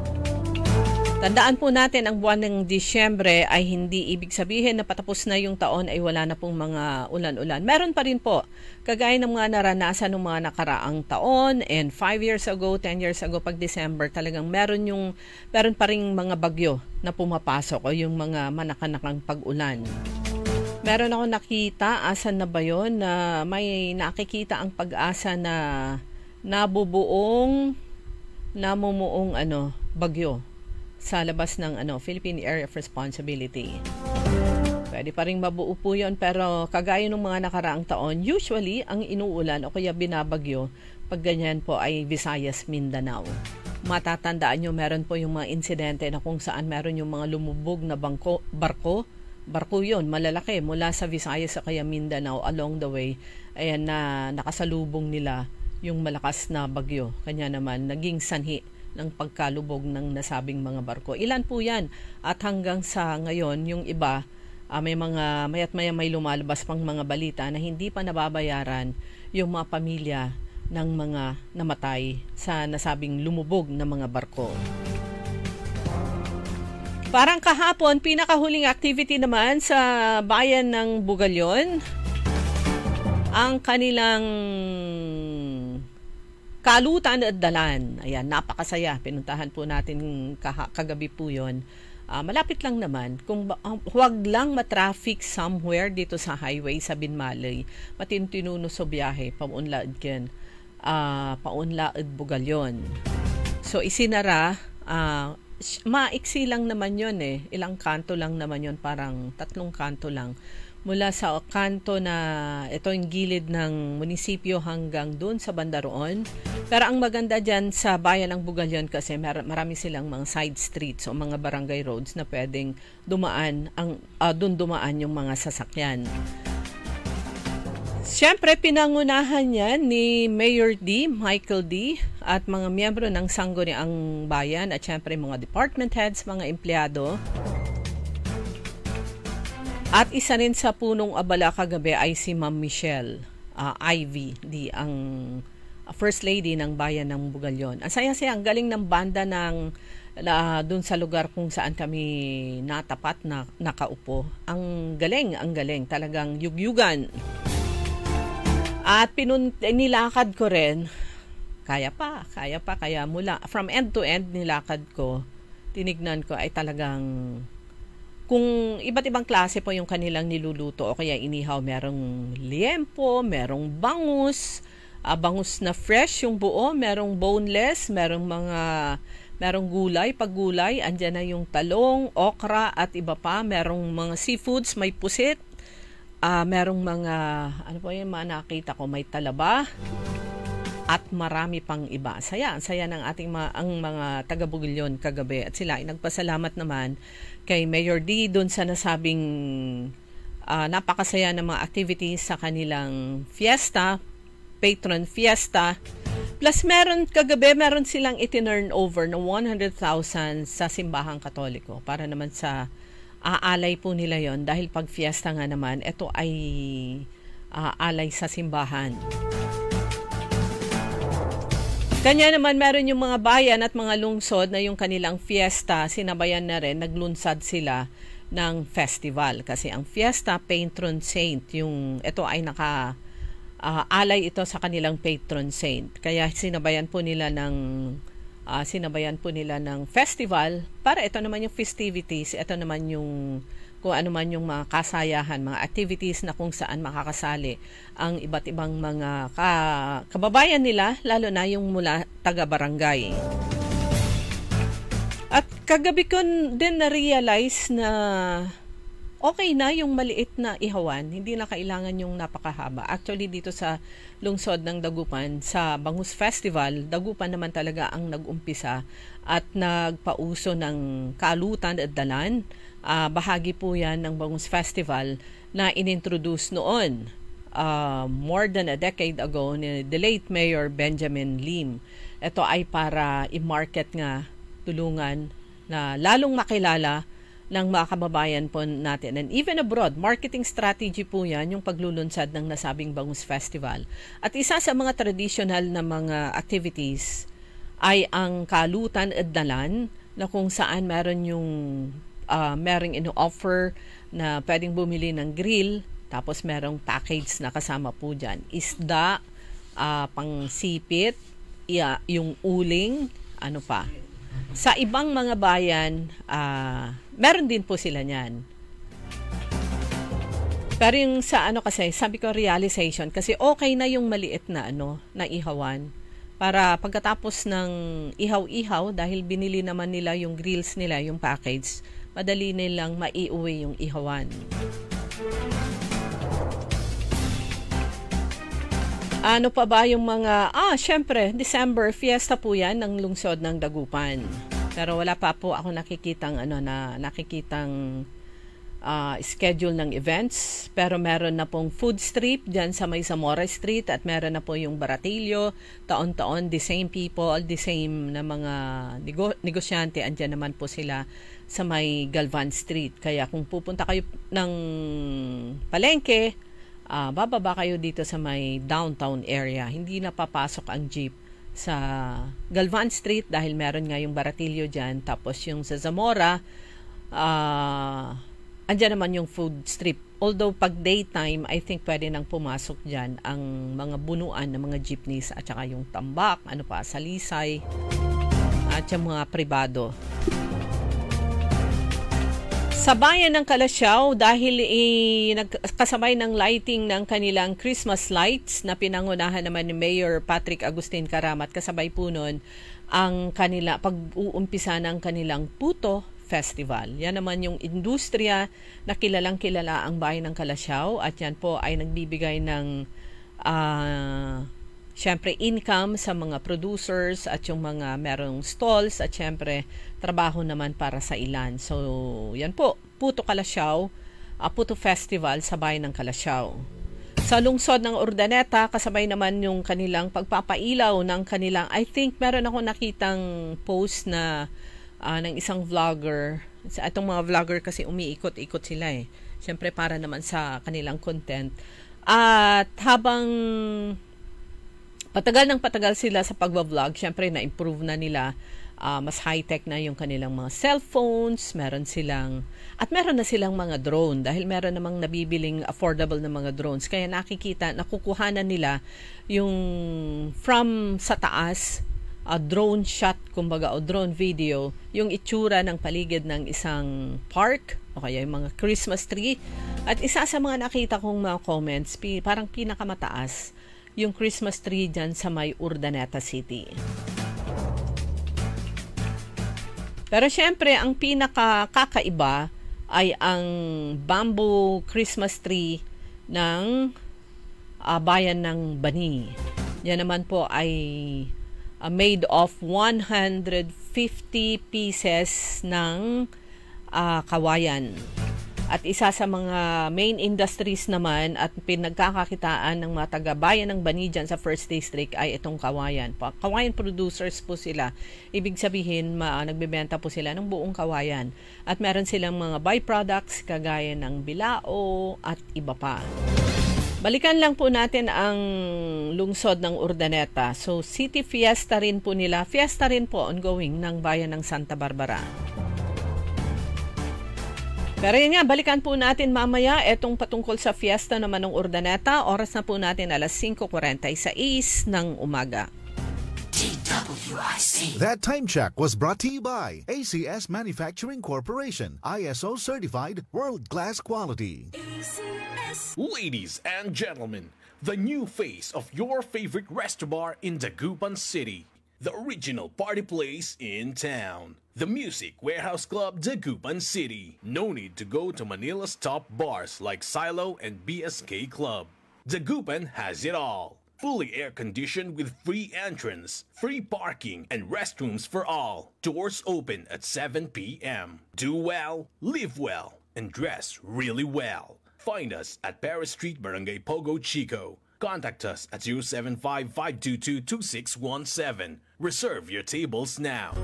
Tandaan po natin, ang buwan ng Disyembre ay hindi ibig sabihin na patapos na yung taon ay wala na pong mga ulan-ulan. Meron pa rin po, kagaya ng mga naranasan ng mga nakaraang taon, and 5 years ago, 10 years ago, pag December, talagang meron pa rin mga bagyo na pumapasok o yung mga manakanakang pag-ulan. Meron ako nakita, asan na ba yun, na may nakikita ang Pag-asa na namumuong bagyo sa labas ng Philippine Area of Responsibility. Pwede pa rin mabuo po yun, pero kagaya ng mga nakaraang taon, usually ang inuulan o kaya binabagyo pag ganyan po ay Visayas, Mindanao. Matatandaan nyo, meron po yung mga insidente na kung saan meron yung mga lumubog na barko yun, malalaki, mula sa Visayas sa kaya Mindanao. Along the way, ayan na nakasalubong nila yung malakas na bagyo. Kanya naman, naging sanhi ng pagkalubog ng nasabing mga barko. Ilan po yan? At hanggang sa ngayon, yung iba, may mga mayat maya may lumalabas pang mga balita na hindi pa nababayaran yung mga pamilya ng mga namatay sa nasabing lumubog na mga barko. Parang kahapon, pinakahuling activity naman sa bayan ng Bugalyon, ang kanilang kalutan at dalan. Ayan, napakasaya. Pinuntahan po natin kagabi po yun. Malapit lang naman. Kung huwag lang matraffic somewhere dito sa highway sa Binmalay, matintinuno sa biyahe, paunlaad ken, paunlaad Bugalyon. So isinara, maiksi lang naman yun ilang kanto lang naman yun, parang 3 kanto lang. Mula sa kanto na ito yung gilid ng munisipyo hanggang dun sa bandaroon. Pero ang maganda dyan sa bayan ng Bugalyon kasi marami silang mga side streets o mga barangay roads na pwedeng dumaan, dun dumaan yung mga sasakyan. Siyempre, pinangunahan yan ni Mayor Michael D. at mga miyembro ng Sangguniang Bayan at siyempre mga department heads, mga empleyado. At isa rin sa punong abala kagabi ay si Ma'am Michelle Ivy, ang First Lady ng Bayan ng Bugalyon. Ang saya-saya, ang galing ng banda dun sa lugar kung saan kami natapat na nakaupo. Ang galing, talagang yugyugan. At nilakad ko rin, kaya pa, kaya mula, from end to end nilakad ko, tinignan ko ay talagang, kung iba't ibang klase po yung kanilang niluluto o kaya inihaw, merong liempo, merong bangus na fresh yung buo, merong boneless, merong gulay, paggulay, andyan na yung talong, okra at iba pa, merong mga seafoods, may pusit, merong mga, ano po yung mga nakita ko, may talaba, at marami pang iba. Saya ng ating mga taga-Bugalyon kagabi. At sila ay nagpasalamat naman kay Mayor D doon sa nasabing napakasaya ng mga activities sa kanilang fiesta, patron fiesta. Plus meron silang itinurn over na 100,000 sa simbahang Katoliko para naman sa aalay po nila yon dahil pag fiesta nga naman, ito ay alay sa simbahan. Kanya naman meron yung mga bayan at mga lungsod na yung kanilang fiesta, sinabayan na rin, naglunsad sila ng festival. Kasi ang fiesta, patron saint, ito ay alay ito sa kanilang patron saint. Kaya sinabayan po nila ng festival para ito naman yung festivities, ito naman yung kung ano man yung mga kasayahan, mga activities na kung saan makakasali ang iba't ibang mga kababayan nila, lalo na yung mula taga-barangay. At kagabi ko din na-realize na okay na yung maliit na ihawan, hindi na kailangan yung napakahaba. Actually, dito sa lungsod ng Dagupan, sa Bangus Festival, Dagupan naman talaga ang nag-umpisa at nagpauso ng kalutan at dalan. Bahagi po yan ng Bangus Festival na inintroduce noon more than a decade ago ni the late Mayor Benjamin Lim. Ito ay para i-market nga, tulungan na lalong makilala ng mga kababayan po natin. And even abroad, marketing strategy po yan, yung paglulunsad ng nasabing Bangus Festival. At isa sa mga traditional na mga activities ay ang kalutan at dalan na kung saan meron yung merong ino-offer na pwedeng bumili ng grill, tapos merong package na kasama po dyan. Isda, pangsipit, yung uling, ano pa. Sa ibang mga bayan, meron din po sila niyan. Pero yung sa kasi, sabi ko realization, kasi okay na yung maliit na na ihawan. Para pagkatapos ng ihaw-ihaw, dahil binili naman nila yung grills nila, yung package, madali nilang maiuwi yung ihawan. Ano pa ba yung mga, syempre, December, fiesta po yan ng lungsod ng Dagupan. Pero wala pa po ako nakikitang schedule ng events. Pero meron na pong food strip dyan sa may Zamora Street at meron na po yung Baratillo. Taon-taon, the same people, the same na mga negosyante, andyan naman po sila sa may Galvan Street. Kaya kung pupunta kayo ng palengke, bababa kayo dito sa may downtown area. Hindi na papasok ang jeep sa Galvan Street dahil meron nga yung Baratillo dyan. Tapos yung sa Zamora, andyan naman yung food strip. Although pag daytime, I think pwede nang pumasok dyan ang mga bunuan ng mga jeepneys at saka yung tambak, salisay, at yung mga pribado. Sa bayan ng Calasiao, dahil nagkasabay ng lighting ng kanilang Christmas lights na pinangunahan naman ni Mayor Patrick Agustin Karamat, kasabay po nun ang pag-uumpisa ng kanilang Puto Festival. Yan naman yung industriya na kilalang kilala ang bayan ng Calasiao at yan po ay nagbibigay ng syempre income sa mga producers at yung mga merong stalls at syempre trabaho naman para sa ilan. So yan po, Puto Calasiao, Puto Festival sa bayan ng Calasiao. Sa lungsod ng Urdaneta, kasabay naman yung kanilang pagpapailaw ng kanilang, I think meron ako nakitang post na ng isang vlogger. Itong mga vlogger kasi umiikot-ikot sila eh. Siyempre para naman sa kanilang content. At habang patagal sila sa pagbablog, siyempre na-improve na nila. Mas high-tech na yung kanilang mga cellphones. Meron na silang mga drone dahil meron namang nabibiling affordable na mga drones. Kaya nakukuhanan nila yung from sa taas, drone shot, kumbaga, o drone video, yung itsura ng paligid ng isang park o kaya yung mga Christmas tree. At isa sa mga nakita kong mga comments, parang pinakamataas, yung Christmas tree dyan sa may Urdaneta City. Pero syempre, ang pinakakaiba ay ang bamboo Christmas tree ng bayan ng Bani. Yan naman po ay made of 150 pieces ng kawayan. At isa sa mga main industries naman at pinagkakakitaan ng mga taga-bayan ng Bani dyan sa First District ay itong kawayan. Kawayan producers po sila. Ibig sabihin, nagbebenta po sila ng buong kawayan. At meron silang mga byproducts kagaya ng bilao at iba pa. Balikan lang po natin ang lungsod ng Urdaneta. So, City Fiesta rin po nila. Fiesta rin po ongoing ng bayan ng Santa Barbara. Pero yun nga, balikan po natin mamaya etong patungkol sa fiesta naman ng Urdaneta. Oras na po natin 5:46 ng umaga. DWIC. That time check was brought to you by ACS Manufacturing Corporation, ISO certified world-class quality. ACS. Ladies and gentlemen, the new face of your favorite restobar in Dagupan City. The original party place in town. The Music Warehouse Club, Dagupan City. No need to go to Manila's top bars like Silo and BSK Club. Dagupan has it all. Fully air-conditioned with free entrance, free parking, and restrooms for all. Doors open at 7 p.m. Do well, live well, and dress really well. Find us at Paris Street, Barangay Pogo, Chico. Contact us at 075-522-2617. Reserve your tables now.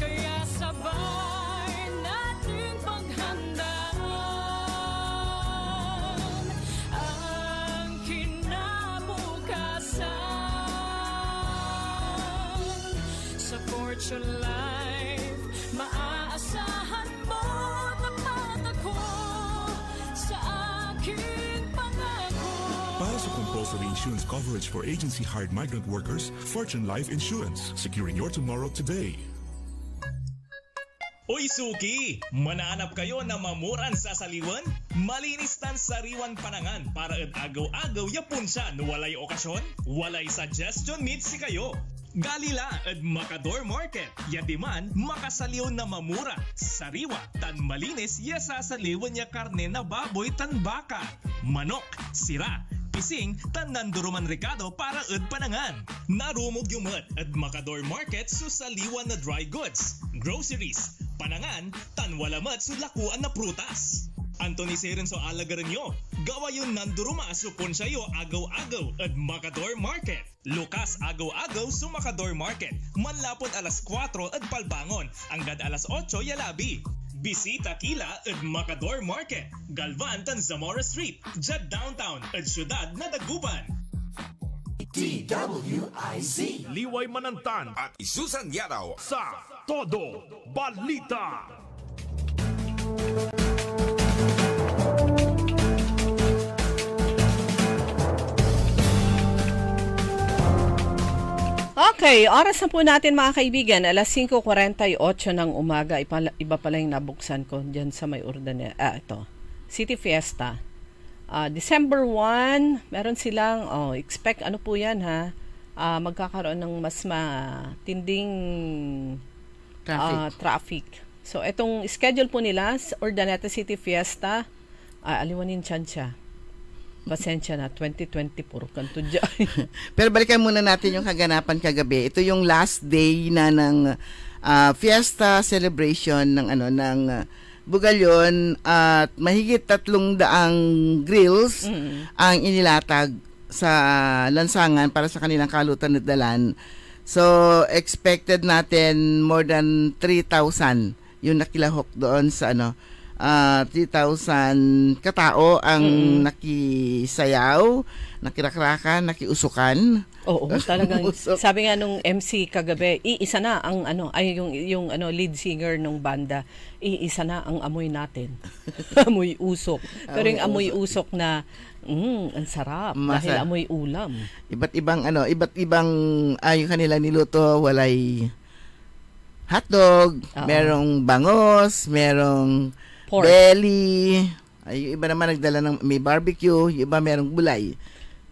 Kaya sabay nating paghandaan ang kinabukasan. Sa Fortune Life, maaasahan mo na mata ko sa aking pangako. Para sa compulsory insurance coverage for agency-hired migrant workers, Fortune Life Insurance, securing your tomorrow today. Uy Suki! Mananap kayo na mamuran sa saliwan? Malinis tan sariwan panangan para at agaw-agaw yapon siya no walay okasyon? Walay suggestion meet si kayo. Galila at Macador Market. Yadiman, makasaliw na mamura. Sariwa, tan malinis, yasasaliwan niya karne na baboy tan baka. Manok, sira, pising tan nanduruman Ricardo para ed panangan. Narumog yung mat at Macador Market so saliwan na dry goods, groceries, panangan, tan wala mat so lakuan na prutas. Anthony Seren so alagaran nyo. Gawa yung nanduruma so ponsayo agaw-agaw at Macador Market. Lukas agaw-agaw so Macador Market. Manlapot alas 4 at palbangon. Anggad alas 8 yalabi. Bisita kila at Macador Market. Galvan tan Zamora Street. Jad downtown at syudad na Dagupan. DWIZ Liway Manantan at Isusan Yadaw sa Todo Balita. Okay, oras na po natin mga kaibigan, alas 5:48 ng umaga, iba pala yung nabuksan ko dyan sa may ito, City Fiesta. December 1, meron silang, expect ano po yan ha, magkakaroon ng mas matinding traffic. So, itong schedule po nila, Urdaneta City Fiesta, aliwanin siya. Pasensya na, 2024 kanto dyan. Pero balikan muna natin yung kaganapan kagabi. Ito yung last day na ng fiesta celebration ng Bugalyon at mahigit 300 grills ang inilatag sa lansangan para sa kanilang kalutan at dalan. So, expected natin more than 3,000 yung nakilahok doon sa 3,000 katao ang nakisayaw, nakirakrakan, nakiusukan. Oo, talagang sabi nga nung MC kagabi, iisa na ang yung lead singer ng banda, iisa na ang amoy natin. Amoy usok. Pero yung amoy usok na ang sarap dahil amoy ulam. Iba't ibang yung kanila niluto, walay hotdog, merong bangos, merong pork belly, ay yung iba naman nagdala ng may barbecue, yung iba merong gulay.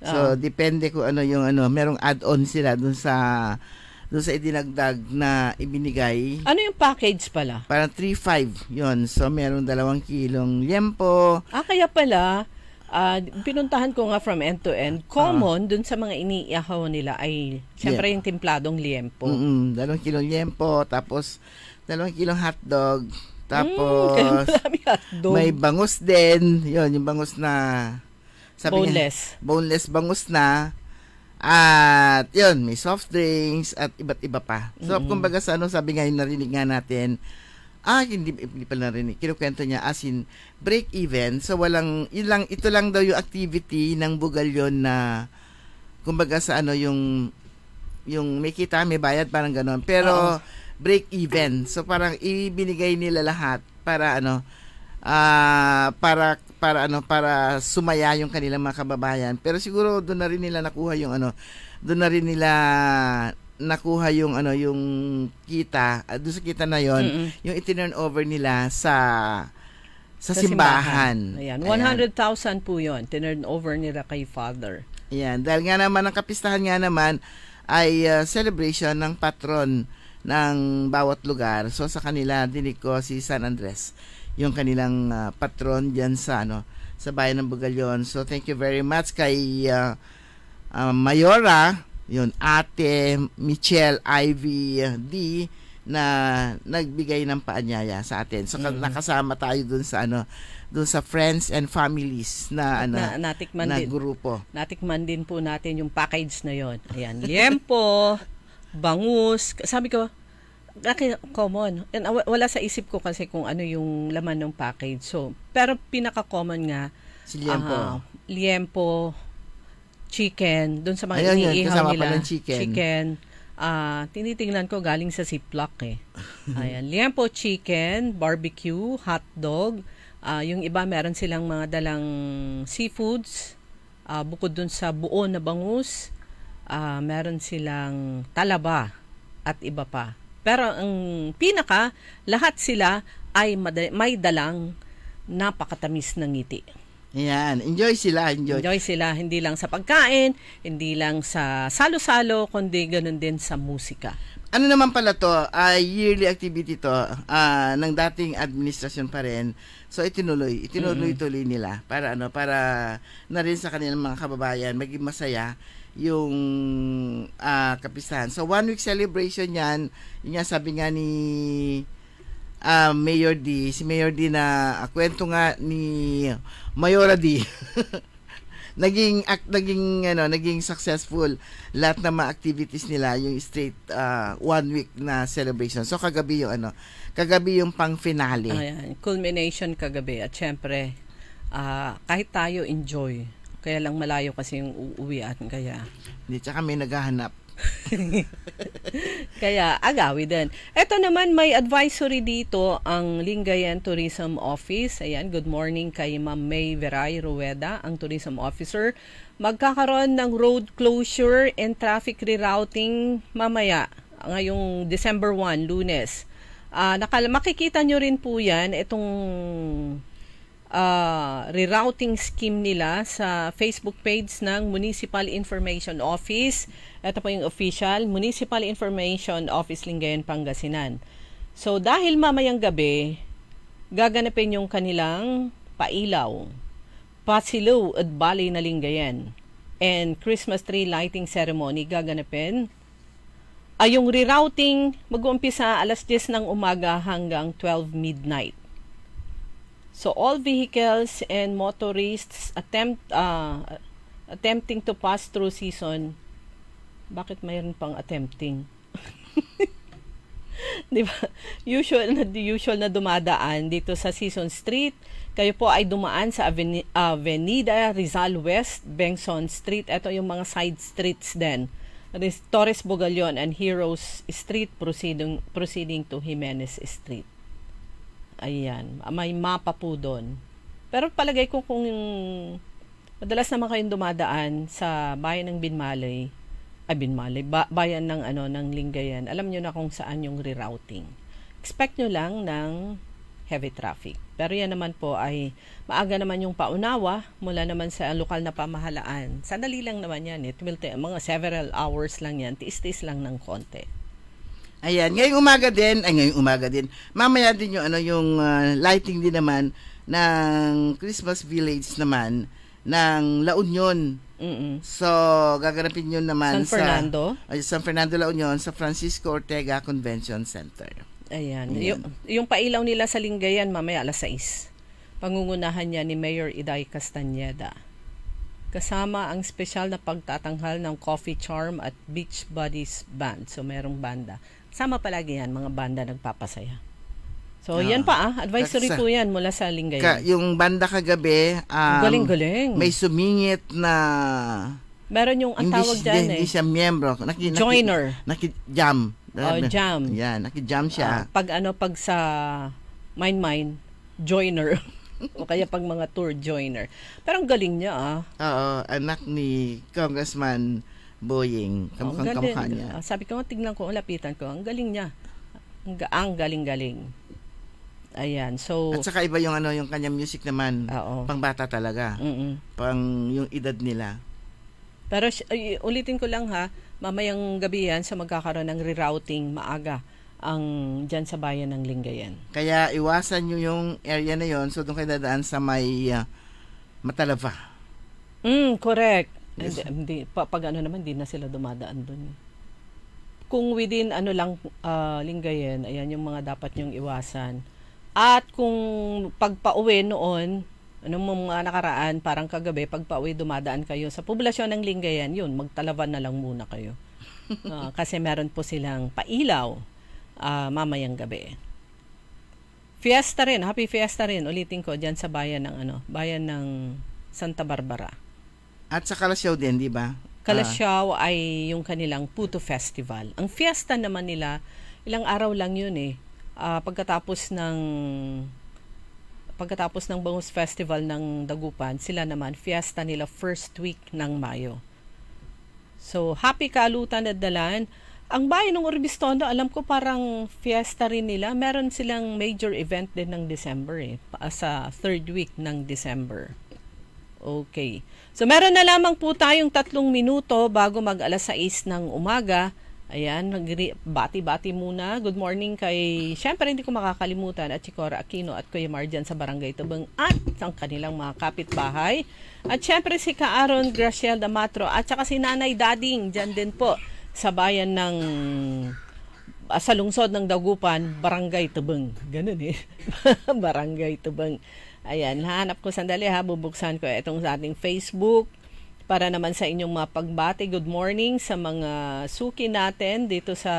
So depende kung merong add-on sila dun sa idinagdag na ibinigay. Ano yung package pala? Parang 3-5 yun. So merong 2 kilong liempo. Kaya pala pinuntahan ko nga from end to end. Common dun sa mga iniihaw nila ay syempre yung templadong liempo. 2 kilong liempo, tapos 2 kilong hotdog. Tapos, may bangus din. Yun, yung bangus na boneless bangus na. At yun, may soft drinks at iba't iba pa. So, kumbaga sa sabi nga yung narinig nga natin, hindi pala narinig. Kinukwento niya as in break even. So, ito lang daw yung activity ng Bugalyon na kumbaga sa yung may kita, may bayad, parang ganon. Pero, break even. So parang ibinigay nila lahat para para sumaya yung kanilang mga kababayan. Pero siguro doon na rin nila nakuha yung yung kita, doon sa kita na yon, yung itinurn over nila sa simbahan. Ayan, 100,000 po yun, tinurn over nila kay Father. Ayan, dahil nga naman ang kapistahan nga naman ay celebration ng patron ng bawat lugar. So sa kanila dinig ko si San Andres, yung kanilang patron diyan sa bayan ng Bugalyon. So thank you very much kay Mayora, yun, Ate Michelle Ivy D na nagbigay ng paanyaya sa atin. So nakasama tayo dun sa friends and families na grupo. Natikman din po natin yung package na yon. Ayan, liempo, bangus, sabi ko, common. And wala sa isip ko kasi kung ano yung laman ng package. So, pero pinaka-common nga, si liempo. Liempo, chicken, doon sa mga iniihaw nila. Chicken. Tinitingnan ko galing sa Ziploc eh. Ayan, liempo, chicken, barbecue, hotdog. Yung iba meron silang mga dalang seafoods. Bukod doon sa buo na bangus, meron silang talaba at iba pa. Pero ang lahat sila ay may dalang napakatamis ng ngiti. Yan, enjoy sila. Hindi lang sa pagkain, hindi lang sa salo-salo, kundi ganun din sa musika. Ano naman pala to, yearly activity to ng dating administrasyon pa rin. So itinuloy-tuloy nila para na rin sa kanilang mga kababayan maging masaya yung kapistahan. So 1 week celebration yan, yun nga sabi nga ni Mayor D, si Mayor D na kwento nga ni Mayora D. naging successful lahat ng mga activities nila, yung straight 1 week na celebration. So kagabi yung pang finale. Ayan, culmination kagabi at syempre kahit tayo enjoy. Kaya lang malayo kasi yung uuwian kaya. Hindi, tsaka may naghahanap. Kaya agawi din. Ito naman may advisory dito ang Lingayen Tourism Office. Ayan, good morning kay Ma'am May Veray Rueda, ang tourism officer. Magkakaroon ng road closure and traffic rerouting mamaya ngayong December 1, Lunes. Makikita nyo rin po yan itong rerouting scheme nila sa Facebook page ng Municipal Information Office. Ito po yung official, Municipal Information Office Lingayen, Pangasinan. So dahil mamayang gabi, gaganapin yung kanilang pailaw, pasilaw at balay na Lingayen, and Christmas tree lighting ceremony gaganapin. Yung rerouting mag-uumpisa alas 10 ng umaga hanggang 12 midnight. So all vehicles and motorists attempting to pass through season. Bakit mayroon pang attempting? Di ba? Usual na dumadaan dito sa Season Street. Kayo po ay dumaan sa Avenida Rizal West, Bengson Street. Ito yung mga side streets din. Torres Bogalyon and Heroes Street proceeding to Jimenez Street. Ayan, may mapa po doon. Pero palagay ko kung madalas naman kayong dumadaan sa bayan ng bayan ng ng Lingayen, alam nyo na kung saan yung rerouting. Expect nyo lang ng heavy traffic. Pero yan naman po ay maaga naman yung paunawa mula naman sa lokal na pamahalaan. Sandali lang naman yan. It will take mga several hours lang yan. Tiis-tiis lang ng konti. Ayan, ngayong umaga din. Mamaya din yung lighting din naman ng Christmas Village naman ng La Union. So, gaganapin yun naman San Fernando La Union sa Francisco Ortega Convention Center. Ayan. Yung pailaw nila sa Lingayen mamaya alas 6. Pangungunahan niya ni Mayor Iday Castañeda. Kasama ang espesyal na pagtatanghal ng Coffee Charm at Beach Buddies Band. So, merong banda. Sama palagi yan, mga banda nagpapasaya. So, yan pa advisory po yan mula sa Lingayen. Yung banda kagabi, galing-galing. May sumingit na... Meron yung ang tawag dyan Hindi siya miyembro. Joiner. Naki-jam. Jam. Yan, naki-jam siya. Pag sa Mine, joiner. O kaya pag mga tour joiner. Pero ang galing niya Oo, anak ni Congressman Boying, kamukha niya. Sabi ko, tignan ko, lapitan ko. Ang galing niya. Ang galing-galing. Ayan, so... At saka iba yung yung kanyang music naman. Pang bata talaga. Pang yung edad nila. Pero ulitin ko lang mamayang gabi yan sa magkakaroon ng rerouting maaga dyan sa bayan ng Lingayen. Kaya iwasan nyo yung area na yon, so doon kayo dadaan sa may Matalava. Correct. Yes. Pag naman, di na sila dumadaan doon. Kung within Lingayen, ayan yung mga dapat nyong iwasan. At kung pagpauwi noon, mga nakaraan, parang kagabi, pagpauwi dumadaan kayo sa poblasyon ng Lingayen, yun, magtalaban na lang muna kayo. Kasi meron po silang pailaw mamayang gabi. Fiesta rin, happy fiesta rin, ulitin ko, dyan sa bayan ng Santa Barbara. At sa Kalasyaw din, di ba? Kalasyaw ay yung kanilang Puto Festival. Ang fiesta naman nila, ilang araw lang yun pagkatapos ng Bangus Festival ng Dagupan, sila naman, fiesta nila first week ng Mayo. So, happy Kalutan at Dalan. Ang bayan ng Urbistondo, alam ko parang fiesta rin nila. Meron silang major event din ng December sa third week ng December. Okay. So, meron na lamang po tayong 3 minuto bago mag alas 6 ng umaga Ayan, bati-bati muna. Good morning kay, syempre hindi ko makakalimutan, at Chicora Aquino at Kuya Marjan sa Barangay Tubang at ang kanilang mga kapitbahay. At syempre si Ka-Aaron Graciel Damatro at saka si Nanay Dading, dyan din po sa bayan ng, sa lungsod ng Dagupan, Barangay Tubang. Ganun eh. Barangay Tubang. Ayan, hanap ko sandali ha, bubuksan ko itong sa ating Facebook para naman sa inyong mapagbati. Good morning sa mga suki natin dito sa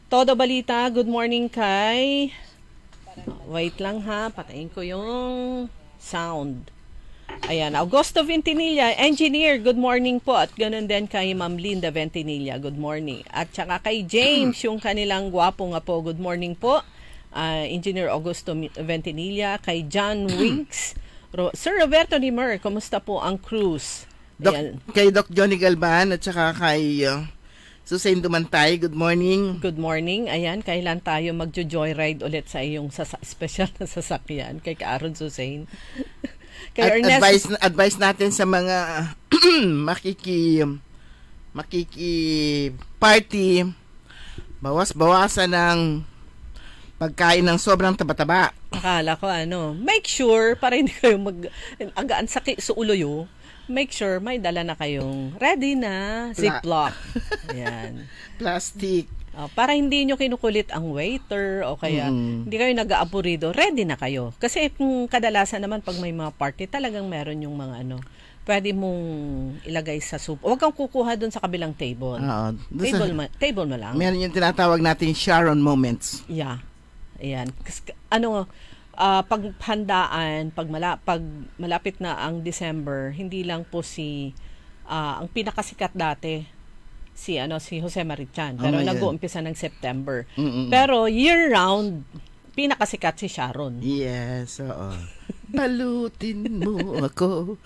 Todo Balita. Good morning kay... Wait lang ha, patayin ko yung sound. Ayan, Augusto Ventinilla, engineer, good morning po. At ganun din kay Ma'am Linda Ventinilla, good morning. At saka kay James, yung kanilang gwapo nga po, good morning po. Engineer Augusto Ventinilla, kay John Winks, Sir Roberto Nimer, kumusta po ang cruise? Kay Doc Johnny Galban at saka kay Susain Dumantay, good morning. Good morning. Ayan, kailan tayo magjo-joyride ulit sa iyong special na sasakyan kay Ka-Aaron Susain? Kay Ernest, advice natin sa mga makiki-party, bawas-bawasan ng pagkain ng sobrang taba-taba. Akala ko make sure para hindi kayo agaan sakit sa ulo yo. Make sure may dala na kayong ready na Ziploc. Ayan. Plastic. Para hindi nyo kinukulit ang waiter o kaya hindi kayo nag-aaburido, ready na kayo. Kasi kung kadalasan naman pag may mga party, talagang meron yung mga pwede mong ilagay sa soup. Huwag kang kukuha dun sa kabilang table. Table mo lang. Meron yung tinatawag natin Sharon moments. Yeah. Ayan. Paghandaan, pag malapit na ang December, hindi lang po ang pinakasikat dati si Jose Marichan, pero nag-uumpisa ng September. Pero year round pinakasikat si Sharon. Yes, oo. Balutin mo ako.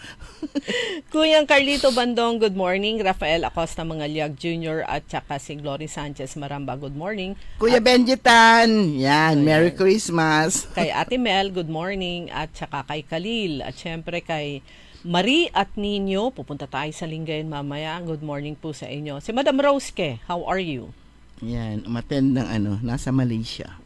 Kuyang Carlito Bandong, good morning. Rafael Acosta Mangaliag Jr. at saka si Glory Sanchez Maramba, good morning. Kuya Benjitan, yan, Merry Christmas. Kay Ate Mel, good morning. At saka kay Khalil. At syempre kay Marie at Nino, pupunta tayo sa Lingayen mamaya. Good morning po sa inyo. Si Madam Roske, how are you? Yan, umattend ng nasa Malaysia.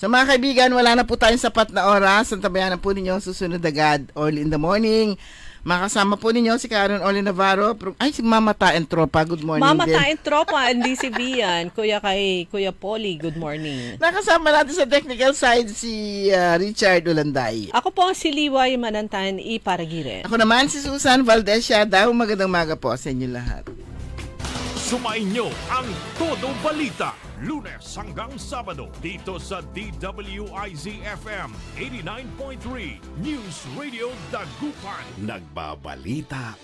Sa mga kaibigan, wala na po tayong sapat na oras. Ang tabayanan po ninyo susunod agad early in the morning. Makasama po ninyo si Karen Oli Navarro. Si Mama Taen Tropa, good morning. Mama Taen Tropa, hindi si Bian. Kuya Polly, good morning. Nakasama natin sa technical side si Richard Ulanday. Ako po si Liway Manantan Iparagire. Ako naman si Susan Valdez Siadaw. Magandang maga po sa inyo lahat. Sumain nyo ang Todo Balita, Lunes hanggang Sabado, dito sa DWIZ-FM 89.3 News Radio Dagupan. Nagbabalita,